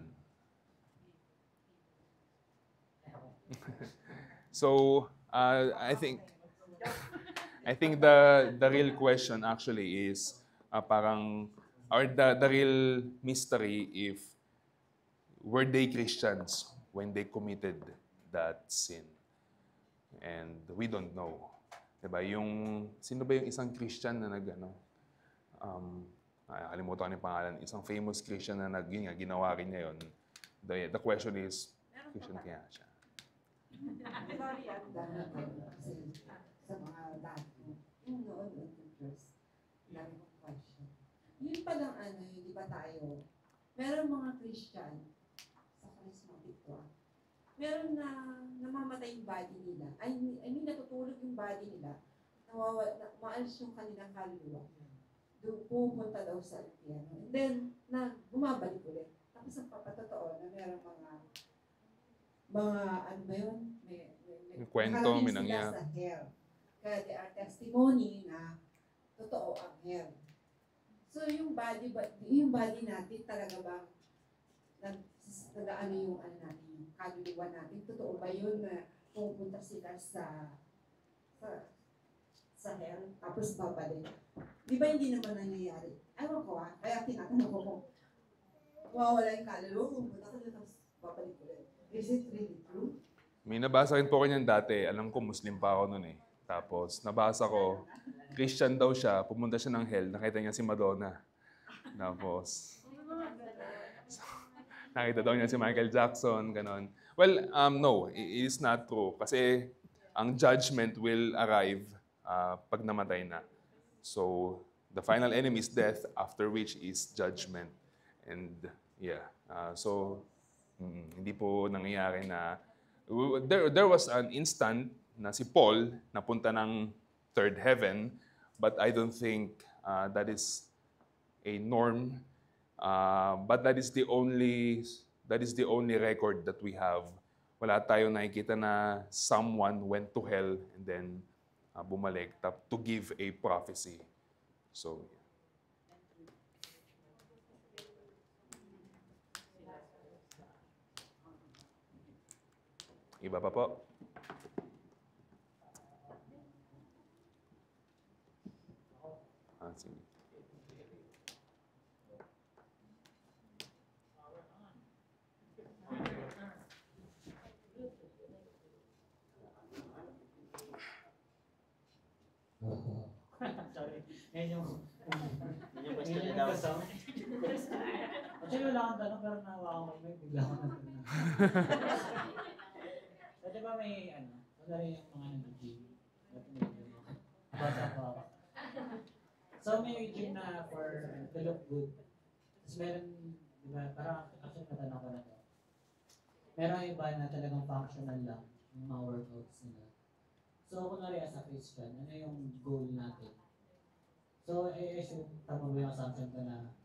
So, I think the real question actually is parang, or the real mystery, if were they Christians when they committed that sin? And we don't know. Diba? Sino ba yung isang Christian na kalimutan ko yung pangalan, isang famous Christian na ginawa rin niya yun. The question is, Christian kaya siya? Sorry, kasi sa mga dati, yung noon, teachers, lagi kong question. Yun palang di ba tayo, meron mga Christian sa charismatic to, meron na namamatay yung body nila. I mean, natutulog yung body nila. Maalis yung kanilang kaluluwa. Doon pupunta daw sa impyerno. And then, bumabalik ulit. Tapos ang papatotoo na merong mga ano ba yun? Yung kwento, nakarating may sila nangyari. sa hell. Kaya they are testimony na totoo ang hell. So yung body natin talaga bang nag-ano yung ano natin, yung kaluluwa natin, totoo ba yun na pupunta sila sa hell, tapos babalik? Di ba hindi naman nangyayari? Ewan ko kaya tinatanong ko kung mawawala yung kaluluwa, pupunta ka doon, tapos babalik ulit. Is it really true? May nabasa rin po ko niyan dati. Alam ko, Muslim pa ako noon eh. Tapos, nabasa ko, Christian daw siya, pumunta siya ng hell, nakita niya si Madonna. Tapos, nakita daw niya si Michael Jackson, ganon. Well, no, it is not true. Kasi, ang judgment will arrive pag namatay na. So, the final enemy is death, after which is judgment. And, yeah. Hindi po nangyayari na there was an instant na si Paul napunta ng third heaven, but I don't think that is a norm. But that is the only record that we have. Wala tayong nakikita na someone went to hell and then bumalik to give a prophecy. So, iba pa po? Sige. Sorry. Yan yung question na daw. Actually, wala akong tanong, pero nahawakan ko may bigla ko na tanong. So, di ba may, wala rin yung mga nag-gym. Basa ko ako. So, may gym na for to look good. Tapos meron, di ba, parang actually natanong ko na to. Meron iba na talagang functional lang yung mga workouts nila. So, kunwari as a Christian, ano yung goal natin? So, I assume, tama ba yung assumption ko na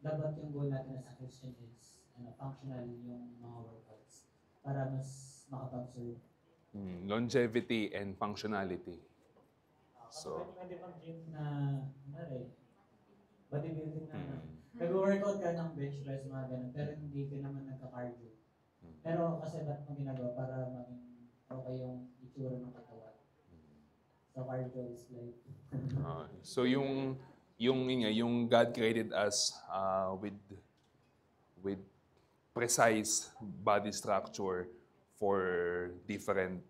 dapat yung goal natin as a Christian is functional yung mga workouts para mas makapag-serve. Longevity and functionality. So, pwede bang gym na, bodybuilding na, nag-workout ka ng bench press, mga ganun, pero hindi ka naman nagka-cardio. Pero kasi ba't mo ginagawa para maging okay yung itsura ng katawan? So, cardio is like... So yung God created us with precise body structure for different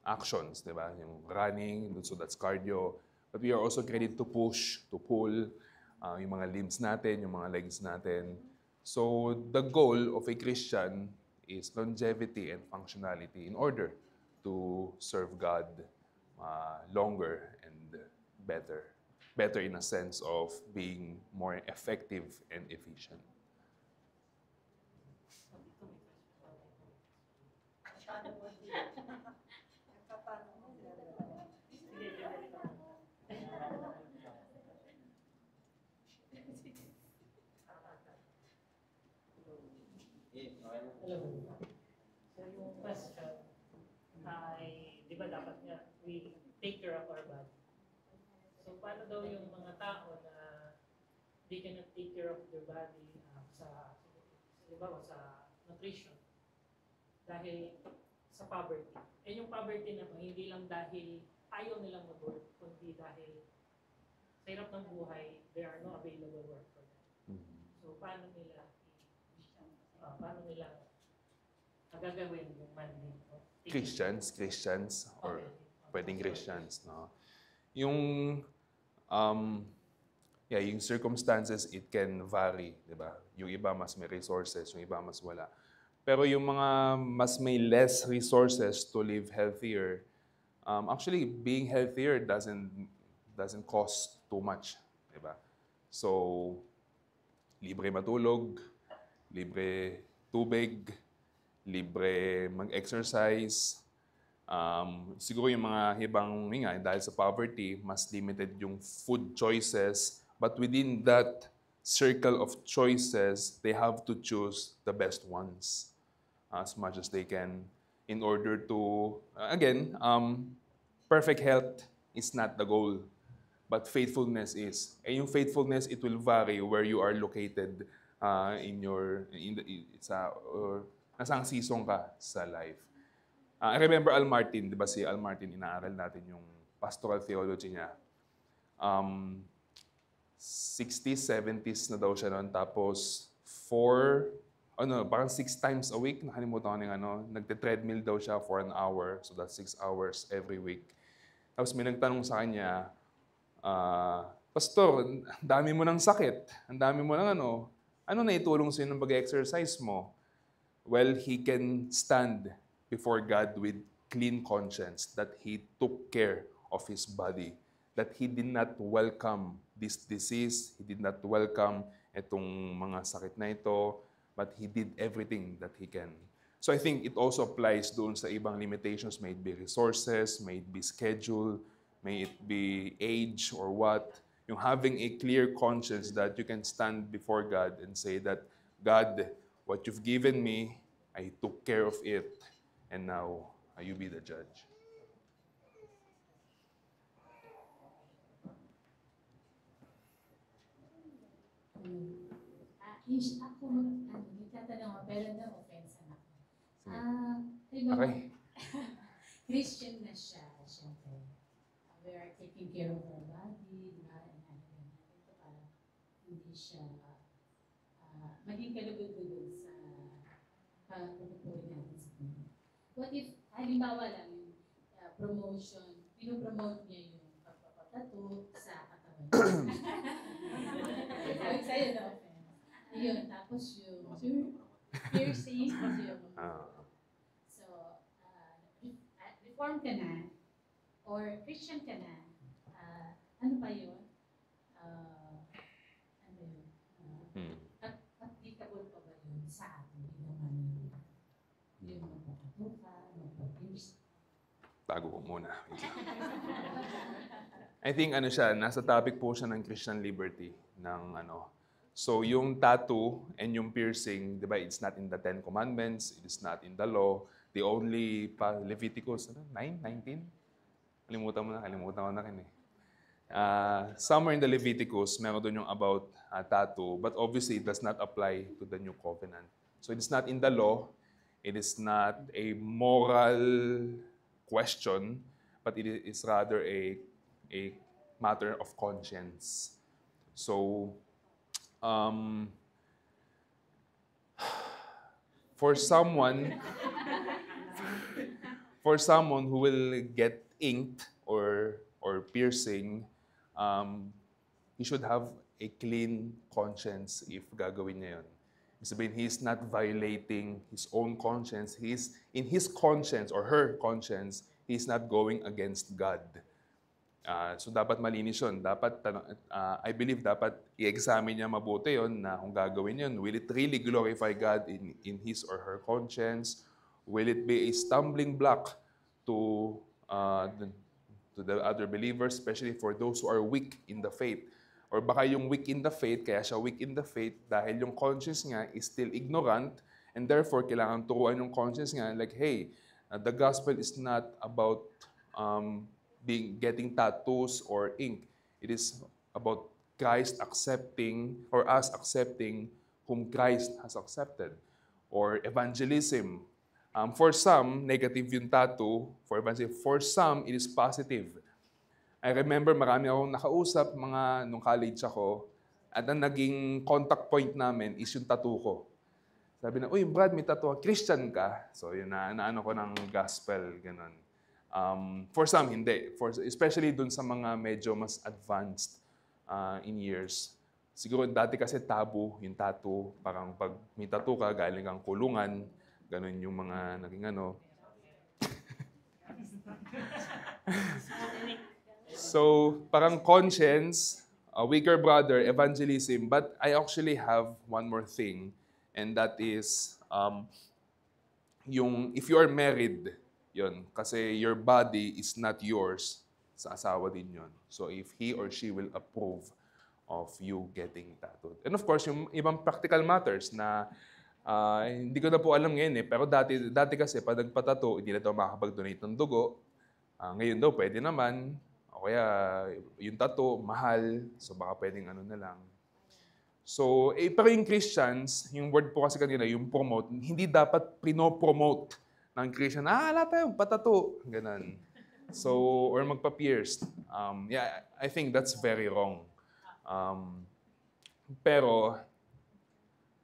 actions, di ba? Yung running, so that's cardio. But we are also created to push, to pull, yung mga limbs natin, yung mga legs natin. So the goal of a Christian is longevity and functionality in order to serve God longer and better. Better in a sense of being more effective and efficient. Hello. So yung question ay, di ba dapat nga, we take care of our body. So paano daw yung mga tao na they cannot take care of their body di ba, sa nutrition dahil sa poverty. Eh yung poverty naman, hindi lang dahil ayaw nilang mag-work, kundi dahil sa hirap ng buhay, there are no available work for them. So paano nila gagawin yung money? Christians or pwedeng Christians, no? Yung yung circumstances, it can vary, di ba? Yung iba mas may resources, yung iba mas wala. Pero yung mga mas may less resources to live healthier, actually being healthier doesn't cost too much, di ba? So libre matulog, libre tubig, libre mag-exercise. Siguro yung mga ibang, yun nga, dahil sa poverty, mas limited yung food choices. But within that circle of choices, they have to choose the best ones as much as they can in order to, again, perfect health is not the goal, but faithfulness is. And yung faithfulness, it will vary where you are located or nasang season ka sa life. I remember Al Martin, di ba si Al Martin, inaaral natin yung pastoral theology niya. 60s, 70s na daw siya noon. Tapos, parang 6 times a week, nakalimutan ko nagte-treadmill daw siya for an hour. So that's 6 hours every week. Tapos may nagtanong sa kanya, Pastor, ang dami mo ng sakit. Ang dami mo ng ano na itulong sa'yo ng pag-exercise mo? Well, he can stand before God with clean conscience that he took care of his body, that he did not welcome this disease, he did not welcome itong mga sakit na ito, but he did everything that he can. So I think it also applies doon sa ibang limitations, may it be resources, may it be schedule, may it be age or what. Yung having a clear conscience that you can stand before God and say that, God, what you've given me, I took care of it, and now you be the judge. Ako, nagtatanong ako, pero na-offense ako. Okay. Christian na siya, syempre. We are taking care of our body, di ba? Ito para hindi siya maging kalugod-lugod sa pagpupuri natin sa Panginoon. What if, halimbawa lang yung promotion, pinopromote niya yung pagpapatato sa katawan niya. Sabi sa'yo, no? Ayun, tapos yung piercing, kasi yung so, reform ka na, or Christian ka na, ano pa yun? Ano yun? Applicable pa ba yun sa atin? Yung magpapatuka, magpapiercing. Tago ko muna. I think nasa topic po siya ng Christian liberty, So, yung tattoo and yung piercing, di ba, it's not in the 10 Commandments, it is not in the law. The only, Leviticus, 9, 19? Kalimutan ko na rin eh. Somewhere in the Leviticus, meron doon yung about tattoo, but obviously it does not apply to the New Covenant. So, it is not in the law, it is not a moral question, but it is rather a matter of conscience. So, for someone who will get inked or piercing, he should have a clean conscience if gagawin niya yun. Ibig sabihin, he's not violating his own conscience. He's in his conscience or her conscience, he's not going against God. So dapat malinis yun. I believe dapat i-examine niya mabuti yun na kung gagawin yun, will it really glorify God in his or her conscience? Will it be a stumbling block to the other believers, especially for those who are weak in the faith? Or baka yung weak in the faith, kaya siya weak in the faith dahil yung conscience niya is still ignorant, and therefore kailangan turuan yung conscience niya like, hey, the gospel is not about getting tattoos or ink. It is about Christ accepting, or us accepting whom Christ has accepted. Or evangelism. For some, negative yung tattoo. For evangelism. For some, it is positive. I remember marami akong nakausap nung college ako, at ang naging contact point namin is yung tattoo ko. Sabi na, uy Brad, may tattoo. Christian ka? So yun naano ko ng gospel, ganun. For some, hindi. Especially dun sa mga medyo mas advanced in years. Siguro dati kasi tabu yung tattoo. Parang pag may tattoo ka, galing kang kulungan. Ganun yung mga naging So, parang conscience, a weaker brother, evangelism. But I actually have one more thing. And that is yung if you are married, yun, kasi your body is not yours, sa asawa din yun. So if he or she will approve of you getting tattooed. And of course, yung ibang practical matters na hindi ko na po alam ngayon pero dati kasi pag nagpatato, hindi na daw makakapag-donate ng dugo. Ngayon daw pwede naman, o kaya yung tattoo, mahal, so baka pwedeng ano na lang. So, pero yung Christians, yung word po kasi kanina, yung promote, hindi dapat pino-promote ng Christian, ala tayo, patato, ganun. So, or magpa-pierced. Yeah, I think that's very wrong. Pero,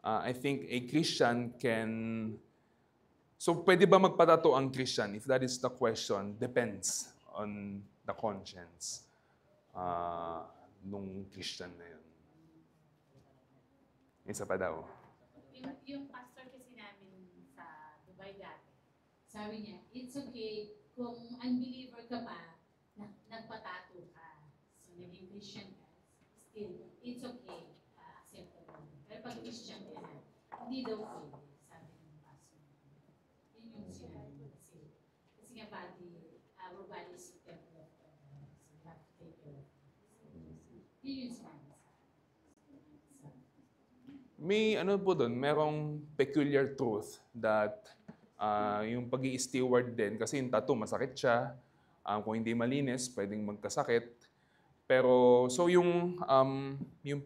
I think a Christian can... So, pwede ba magpatato ang Christian? If that is the question, depends on the conscience nung Christian na yun. Isa pa daw. Yung pastor kasi namin sa Dubai dati, sabi niya, it's okay kung unbeliever ka pa, nagpatato ka, so naging Christian ka, still, it's okay, acceptable. Pero pag Christian ka na, hindi daw pwede, sabi ng pastor. Yun yung sinabi kasi nga body, our body is the temple of God, so we have to take care of it. Yun yung sinabi. May ano po doon, merong peculiar truth that yung pag-i-steward din, kasi yung tattoo, masakit siya. Kung hindi malinis, pwedeng magkasakit. Pero, so yung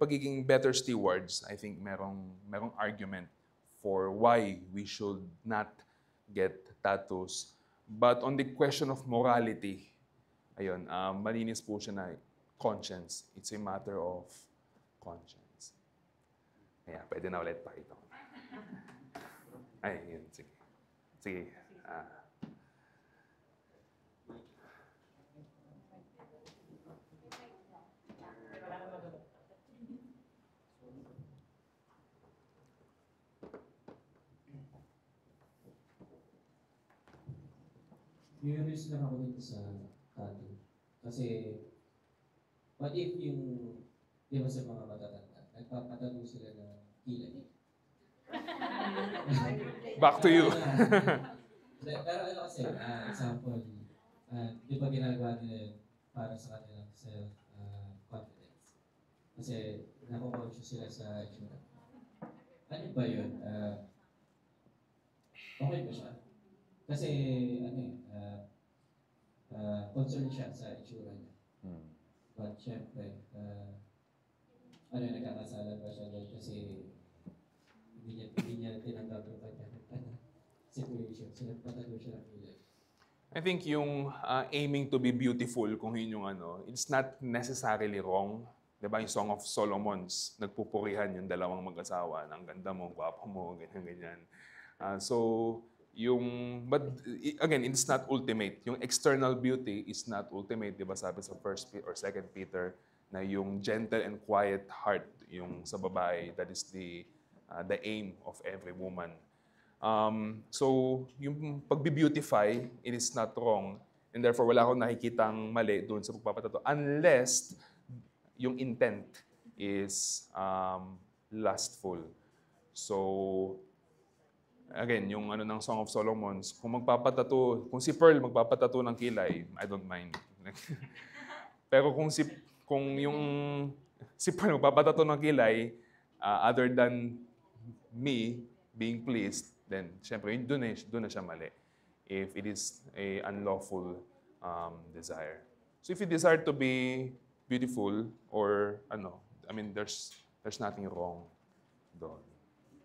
pagiging better stewards, I think merong argument for why we should not get tattoos. But on the question of morality, ayun, malinis po siya na conscience. It's a matter of conscience. Kaya, pwede na ulit pakita ko. Ay, yun. Sige. Sige. Curious lang ako dito sa tattoo. Kasi, what if yung, di ba sa mga matatanda, nagpapatato sila ng kilay? Back to you. Pero ano kasi, example, di ba ginagawa nila yun para sa kanilang self-confidence? Kasi naku-conscious sila sa itsura. Ano ba yun? Okay ba siya? Kasi, concern siya sa itsura niya. But syempre, nagkakasala ba siya doon kasi hindi niya tinanggap yung kanya situation. So, nagpatato siya ng kilay. I think yung aiming to be beautiful, kung yun yung it's not necessarily wrong. Diba yung Song of Solomon's, nagpupurihan yung dalawang mag-asawa, ang ganda mo, gwapo mo, ganyan-ganyan. But again, it's not ultimate. Yung external beauty is not ultimate. Diba sabi sa 1 or 2 Peter, na yung gentle and quiet heart, yung sa babae, that is the aim of every woman. So, yung pagbi-beautify, it is not wrong. And therefore, wala akong nakikitang mali doon sa pagpapatato. Unless, yung intent is lustful. So, again, yung ng Song of Solomon's, kung si Pearl magpapatato ng kilay, I don't mind. Pero kung si Pearl magpapatato ng kilay, other than me being pleased, then syempre doon na siya mali. If it is a unlawful desire. So if you desire to be beautiful or there's nothing wrong doon.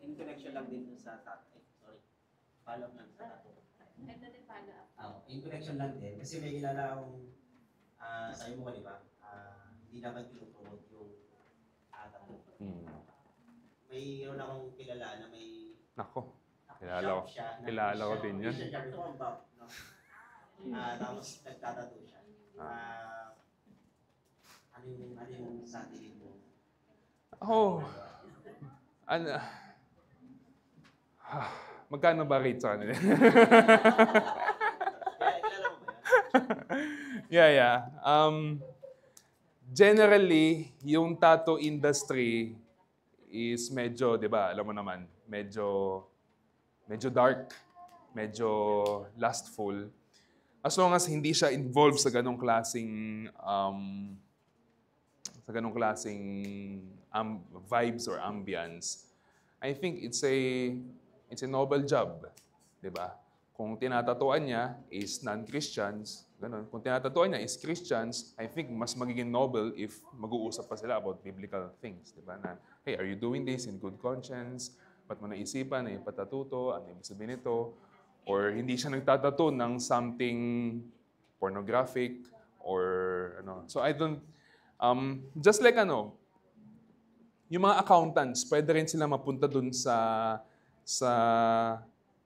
In connection lang din sa tattoo. Follow up lang sa tattoo. In connection lang din. Kasi may kilala akong sabi mo kanina, hindi naman pinupromote yung tattoo. May yun akong kilala na may Nako, shop siya. kilala ko din yun. Siya ito ang bab, no? Tapos nagtatato siya. Ano yung sa tingin mo? Magkano ba rate sa kanila? Kilala mo ba yan? Yeah. Generally, yung tattoo industry is medyo, di ba, alam mo naman, medyo medyo dark, medyo lustful, as long as hindi siya involved sa vibes or ambience, I think it's a noble job, 'di ba? Kung tinatatuan niya is non-Christians, ganun. Kung tinatatuan niya is Christians, I think mas magiging noble if mag-uusap pa sila about biblical things, 'di ba? Na, hey, are you doing this in good conscience? Ba't mo naisipan na ipatatuto? Ano ibig sabihin nito? Or hindi siya nagtatato ng something pornographic or ano. So I don't, just like yung mga accountants, pwede rin sila mapunta dun sa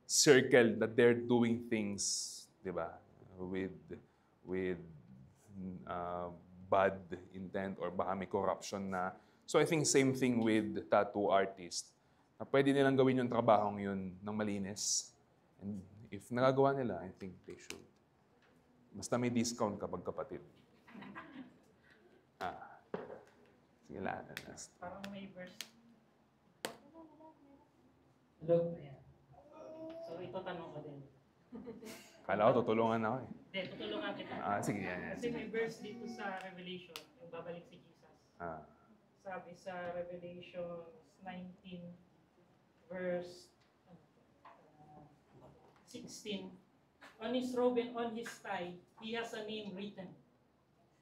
circle that they're doing things, di ba? With bad intent or baka may corruption na. So I think same thing with tattoo artist. Na pwede nilang gawin yung trabahong yun ng malinis. And if nagagawa nila, I think they should. Basta may discount kapag kapatid. Sige lang. Parang may verse. Hello? Ayan. So ito tanong ko din. Kala ko tutulungan ako eh. Hindi, tutulungan kita. Sige, yan. Kasi may verse dito sa Revelation, yung babalik si Jesus. Sabi sa Revelation 19, verse 16, on his robe and on his thigh, he has a name written,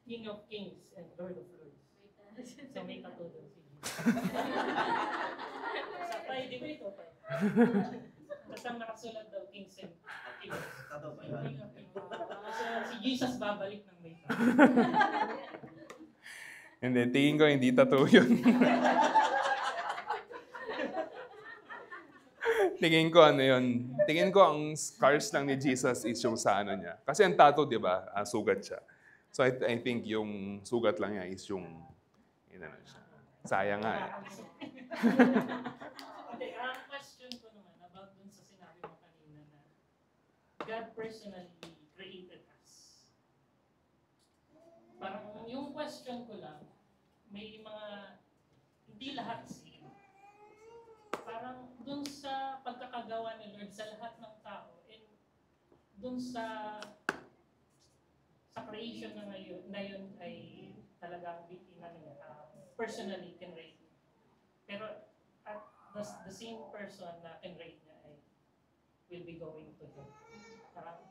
King of Kings and Lord of Lords. So may tattoo doon si Jesus. Sa thigh, di ba ito pa? Tapos ang nakasulat daw, Kings and Kings. King of Kings. So si Jesus babalik ng may tattoo. Hindi, tingin ko hindi tattoo yun. Tingin ko yun. Tingin ko ang scars lang ni Jesus is yung sa niya. Kasi ang tattoo, di ba, sugat siya. So I think yung sugat lang niya is yung, siya. Sayang nga eh. Okay, ang question ko naman about dun sa sinabi mo kanina na God personally created us. Parang yung question ko lang, may mga, hindi lahat sin. Parang dun sa pagkakagawa ni Lord sa lahat ng tao, and dun sa creation na yun ay talagang personally can rate. Pero at the same person na can rate niya ay will be going to him. Parang,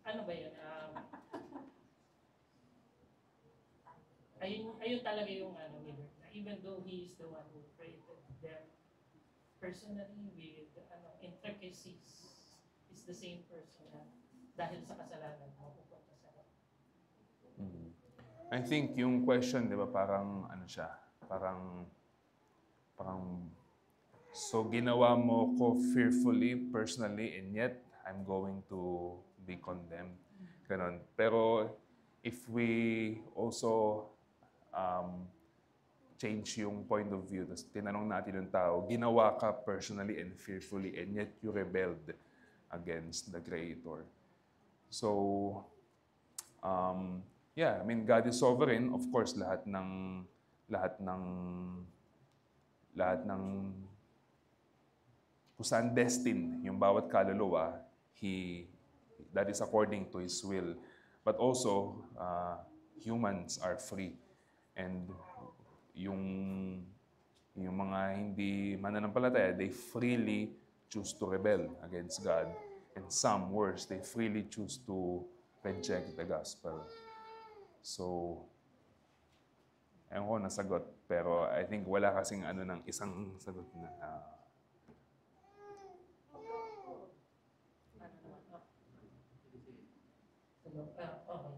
ano ba yun? Ayun talaga yung ni Lord. Even though He is the one who created them personally with intricacies, is the same person na dahil sa kasalanan mapupunta sa I think yung question, di ba, parang siya, parang so ginawa mo ko fearfully, personally, and yet I'm going to be condemned. Ganon. Pero if we also change yung point of view, tapos tinanong natin yung tao, ginawa ka personally and fearfully, and yet you rebelled against the Creator. So, yeah, I mean, God is sovereign. Of course, lahat ng kung saan destined yung bawat kaluluwa, that is according to His will. But also, humans are free. And yung mga hindi mananampalataya, they freely choose to rebel against God. And some, worse, they freely choose to reject the gospel. So, ewan ko nasagot, pero I think wala kasing ng isang sagot na. Okay.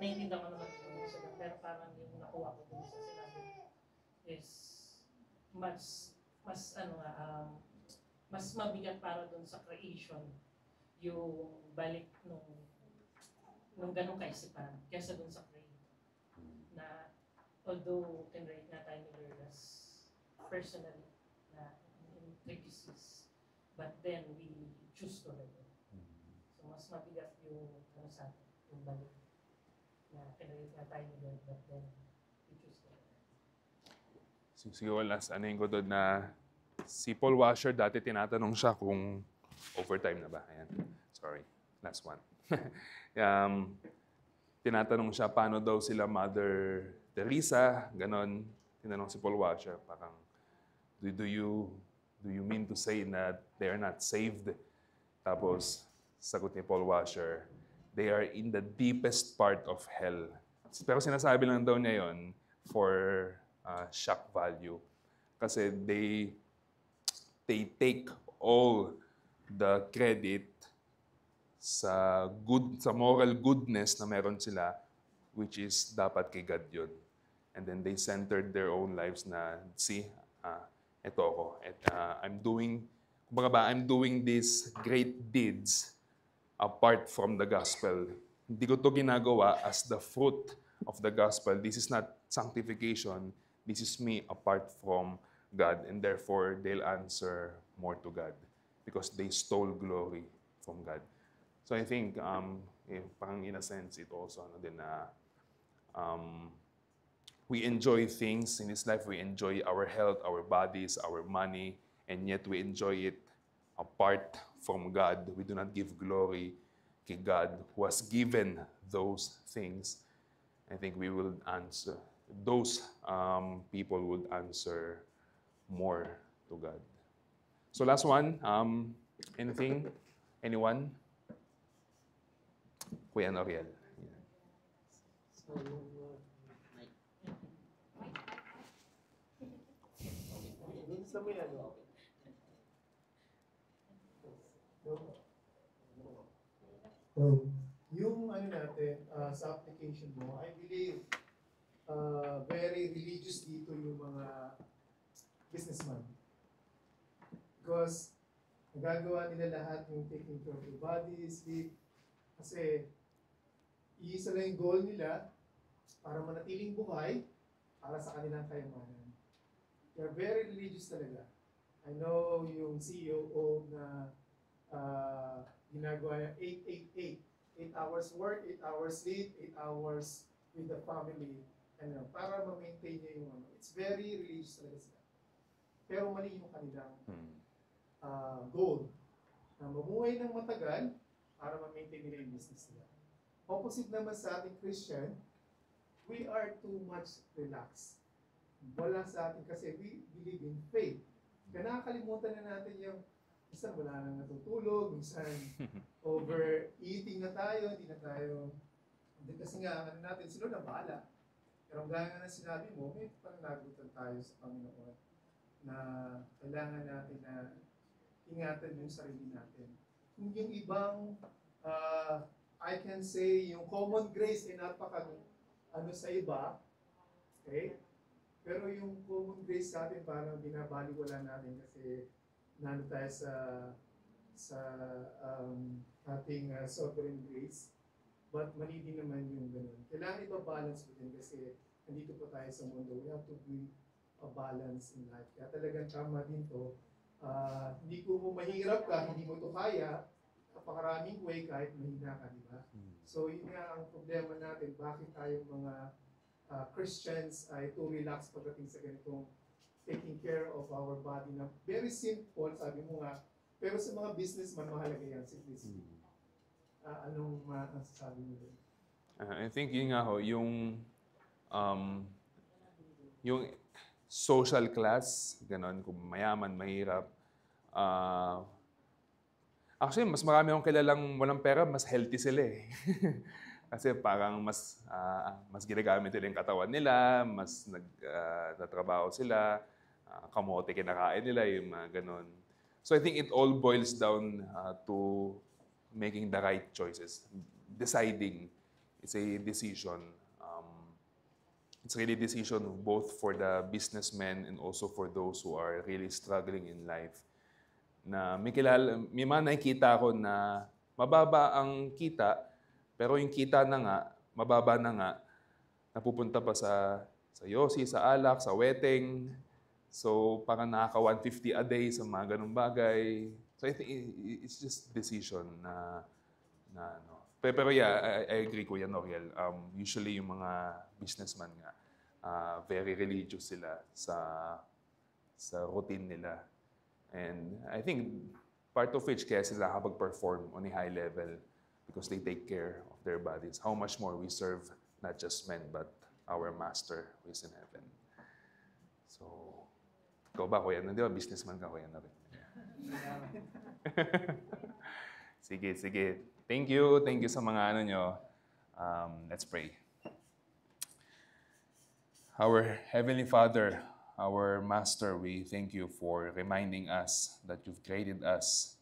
Naiintindihan ko naman yung sagot, pero parang yung nakuha ko dun sa sinabi is mas mabigat para dun sa creation yung balik nung ganong kaisipan kaysa dun sa creator. Na although tinrate nga tayo ni Lord as personally na intricacies, but then we choose to rebel. So mas mabigat yung sa atin, yung balik na tinrate nga tayo ni Lord, but then we choose to rebel. Siguro last, ko doon na Si Paul Washer, dati tinatanong siya kung overtime na ba. Ayan. Sorry. Last one. Tinatanong siya paano daw sila Mother Teresa, ganon. Tinanong si Paul Washer, parang, do you mean to say that they are not saved? Tapos, sagot ni Paul Washer, they are in the deepest part of hell. Pero sinasabi lang daw niya yon for shock value. Kasi they take all the credit sa moral goodness na meron sila, which is dapat kay God yun. And then they centered their own lives na, see, ito ako. I'm doing these great deeds apart from the gospel. Hindi ko to ginagawa as the fruit of the gospel. This is not sanctification. This is me apart from God. And therefore, they'll answer more to God because they stole glory from God. So I think, parang in a sense, it also, we enjoy things in this life. We enjoy our health, our bodies, our money, and yet we enjoy it apart from God. We do not give glory to God who has given those things. I think we will answer, those people would answer more to God. So last one, anything? Anyone? Kuya Noriel. So, Gusto mo yan, no? Yung ano natin, sa application mo, I believe very religious dito yung mga businessman. Because nagagawa nila lahat yung taking care of the body, sleep. Kasi iisa lang yung goal nila para manatiling buhay para sa kanilang kayamanan. They're very religious talaga. I know yung CEO na ginagawa niya 8-8-8. 8 hours work, 8 hours sleep, 8 hours with the family. Ano, para ma-maintain niya yung ano. It's very religious talaga sila. Pero mali yung kanilang goal. Na mamuhay ng matagal para ma-maintain nila yung business nila. Opposite naman sa ating Christian, we are too much relaxed. Wala sa atin kasi we believe in faith. Kaya nakakalimutan na natin yung minsan wala nang natutulog, minsan overeating na tayo, hindi na tayo, hindi kasi nga ano natin, sila na bahala. Pero gaya nga na sinabi mo, may pananagutan tayo sa Panginoon na kailangan natin na ingatan yung sarili natin. Kung yung ibang, I can say, yung common grace ay napaka ano sa iba, okay? Pero yung common grace sa atin parang binabaliwala natin kasi nando tayo sa ating sovereign grace. But mali din naman yung ganun. Kailangan iba-balance mo din kasi nandito po tayo sa mundo. We have to be a balance in life. Kaya talagang tama din to. Hindi ko mo mahirap ka, hindi mo to kaya, napakaraming way kahit mahina ka, di ba? So yun nga ang problema natin, bakit tayong mga Christians ay too relaxed pagdating sa ganitong taking care of our body na very simple, sabi mo nga, pero sa mga businessman, mahalaga yan, simplicity. Anong masasabi mo din? I think yun nga ho, yung social class, ganon, kung mayaman, mahirap. Actually, mas marami akong kilalang walang pera, mas healthy sila eh. Kasi parang mas ginagamit nila yung katawan nila, mas nagtatrabaho sila, kamote kinakain nila, yung mga ganon. So I think it all boils down to making the right choices. Deciding. It's a decision. It's really a decision both for the businessmen and also for those who are really struggling in life. Na may mga nakikita ko na mababa ang kita, pero yung kita na nga, mababa na nga, napupunta pa sa yosi, sa alak, sa wedding. So, parang nakaka 150 a day sa mga ganung bagay. So, I think it's just decision na ano. Pero yeah, I agree, Kuya Noriel. Usually, yung mga businessman nga, very religious sila sa routine nila. And I think part of which kaya sila nakapag-perform on a high level because they take care of their bodies. How much more we serve not just men but our Master who is in heaven. So, ikaw ba, kuya? Di ba businessman ka, kuya na rin? Sige, sige. Thank you sa mga ano nyo. Let's pray. Our Heavenly Father, our Master, we thank you for reminding us that you've created us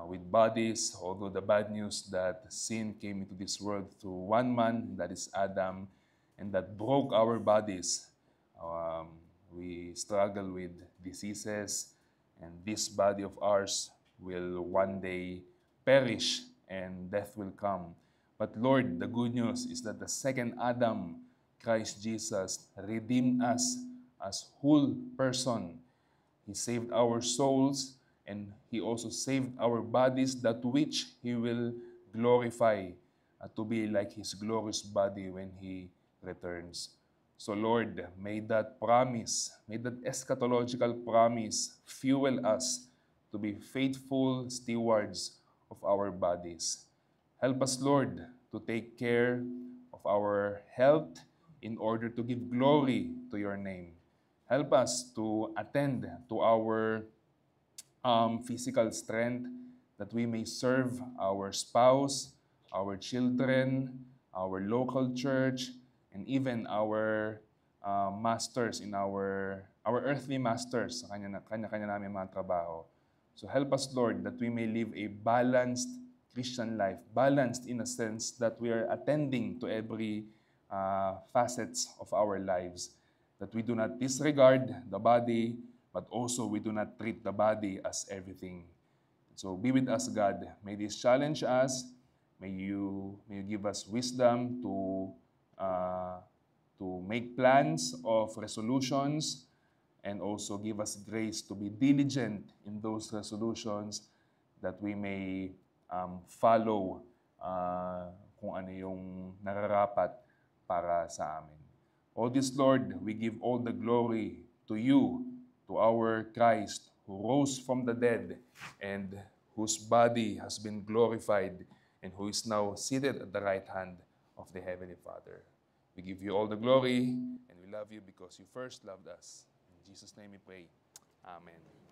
with bodies, although the bad news that sin came into this world through one man, that is Adam, and that broke our bodies. We struggle with diseases, and this body of ours will one day perish and death will come. But Lord, the good news is that the second Adam, Christ Jesus, redeemed us as whole person. He saved our souls and He also saved our bodies, that which He will glorify to be like His glorious body when He returns. So Lord, may that promise, may that eschatological promise fuel us to be faithful stewards of our bodies. Help us, Lord, to take care of our health in order to give glory to your name. Help us to attend to our physical strength that we may serve our spouse, our children, our local church, and even our masters in our earthly masters sa kanya-kanya namin mga trabaho. So help us, Lord, that we may live a balanced Christian life, balanced in a sense that we are attending to every facets of our lives, that we do not disregard the body, but also we do not treat the body as everything. So be with us, God. May this challenge us. May you give us wisdom to make plans of resolutions, and also give us grace to be diligent in those resolutions, that we may follow kung ano yung nararapat para sa amin. All this, Lord, we give all the glory to you, to our Christ, who rose from the dead and whose body has been glorified and who is now seated at the right hand of the Heavenly Father. We give you all the glory and we love you because you first loved us. In Jesus' name we pray. Amen.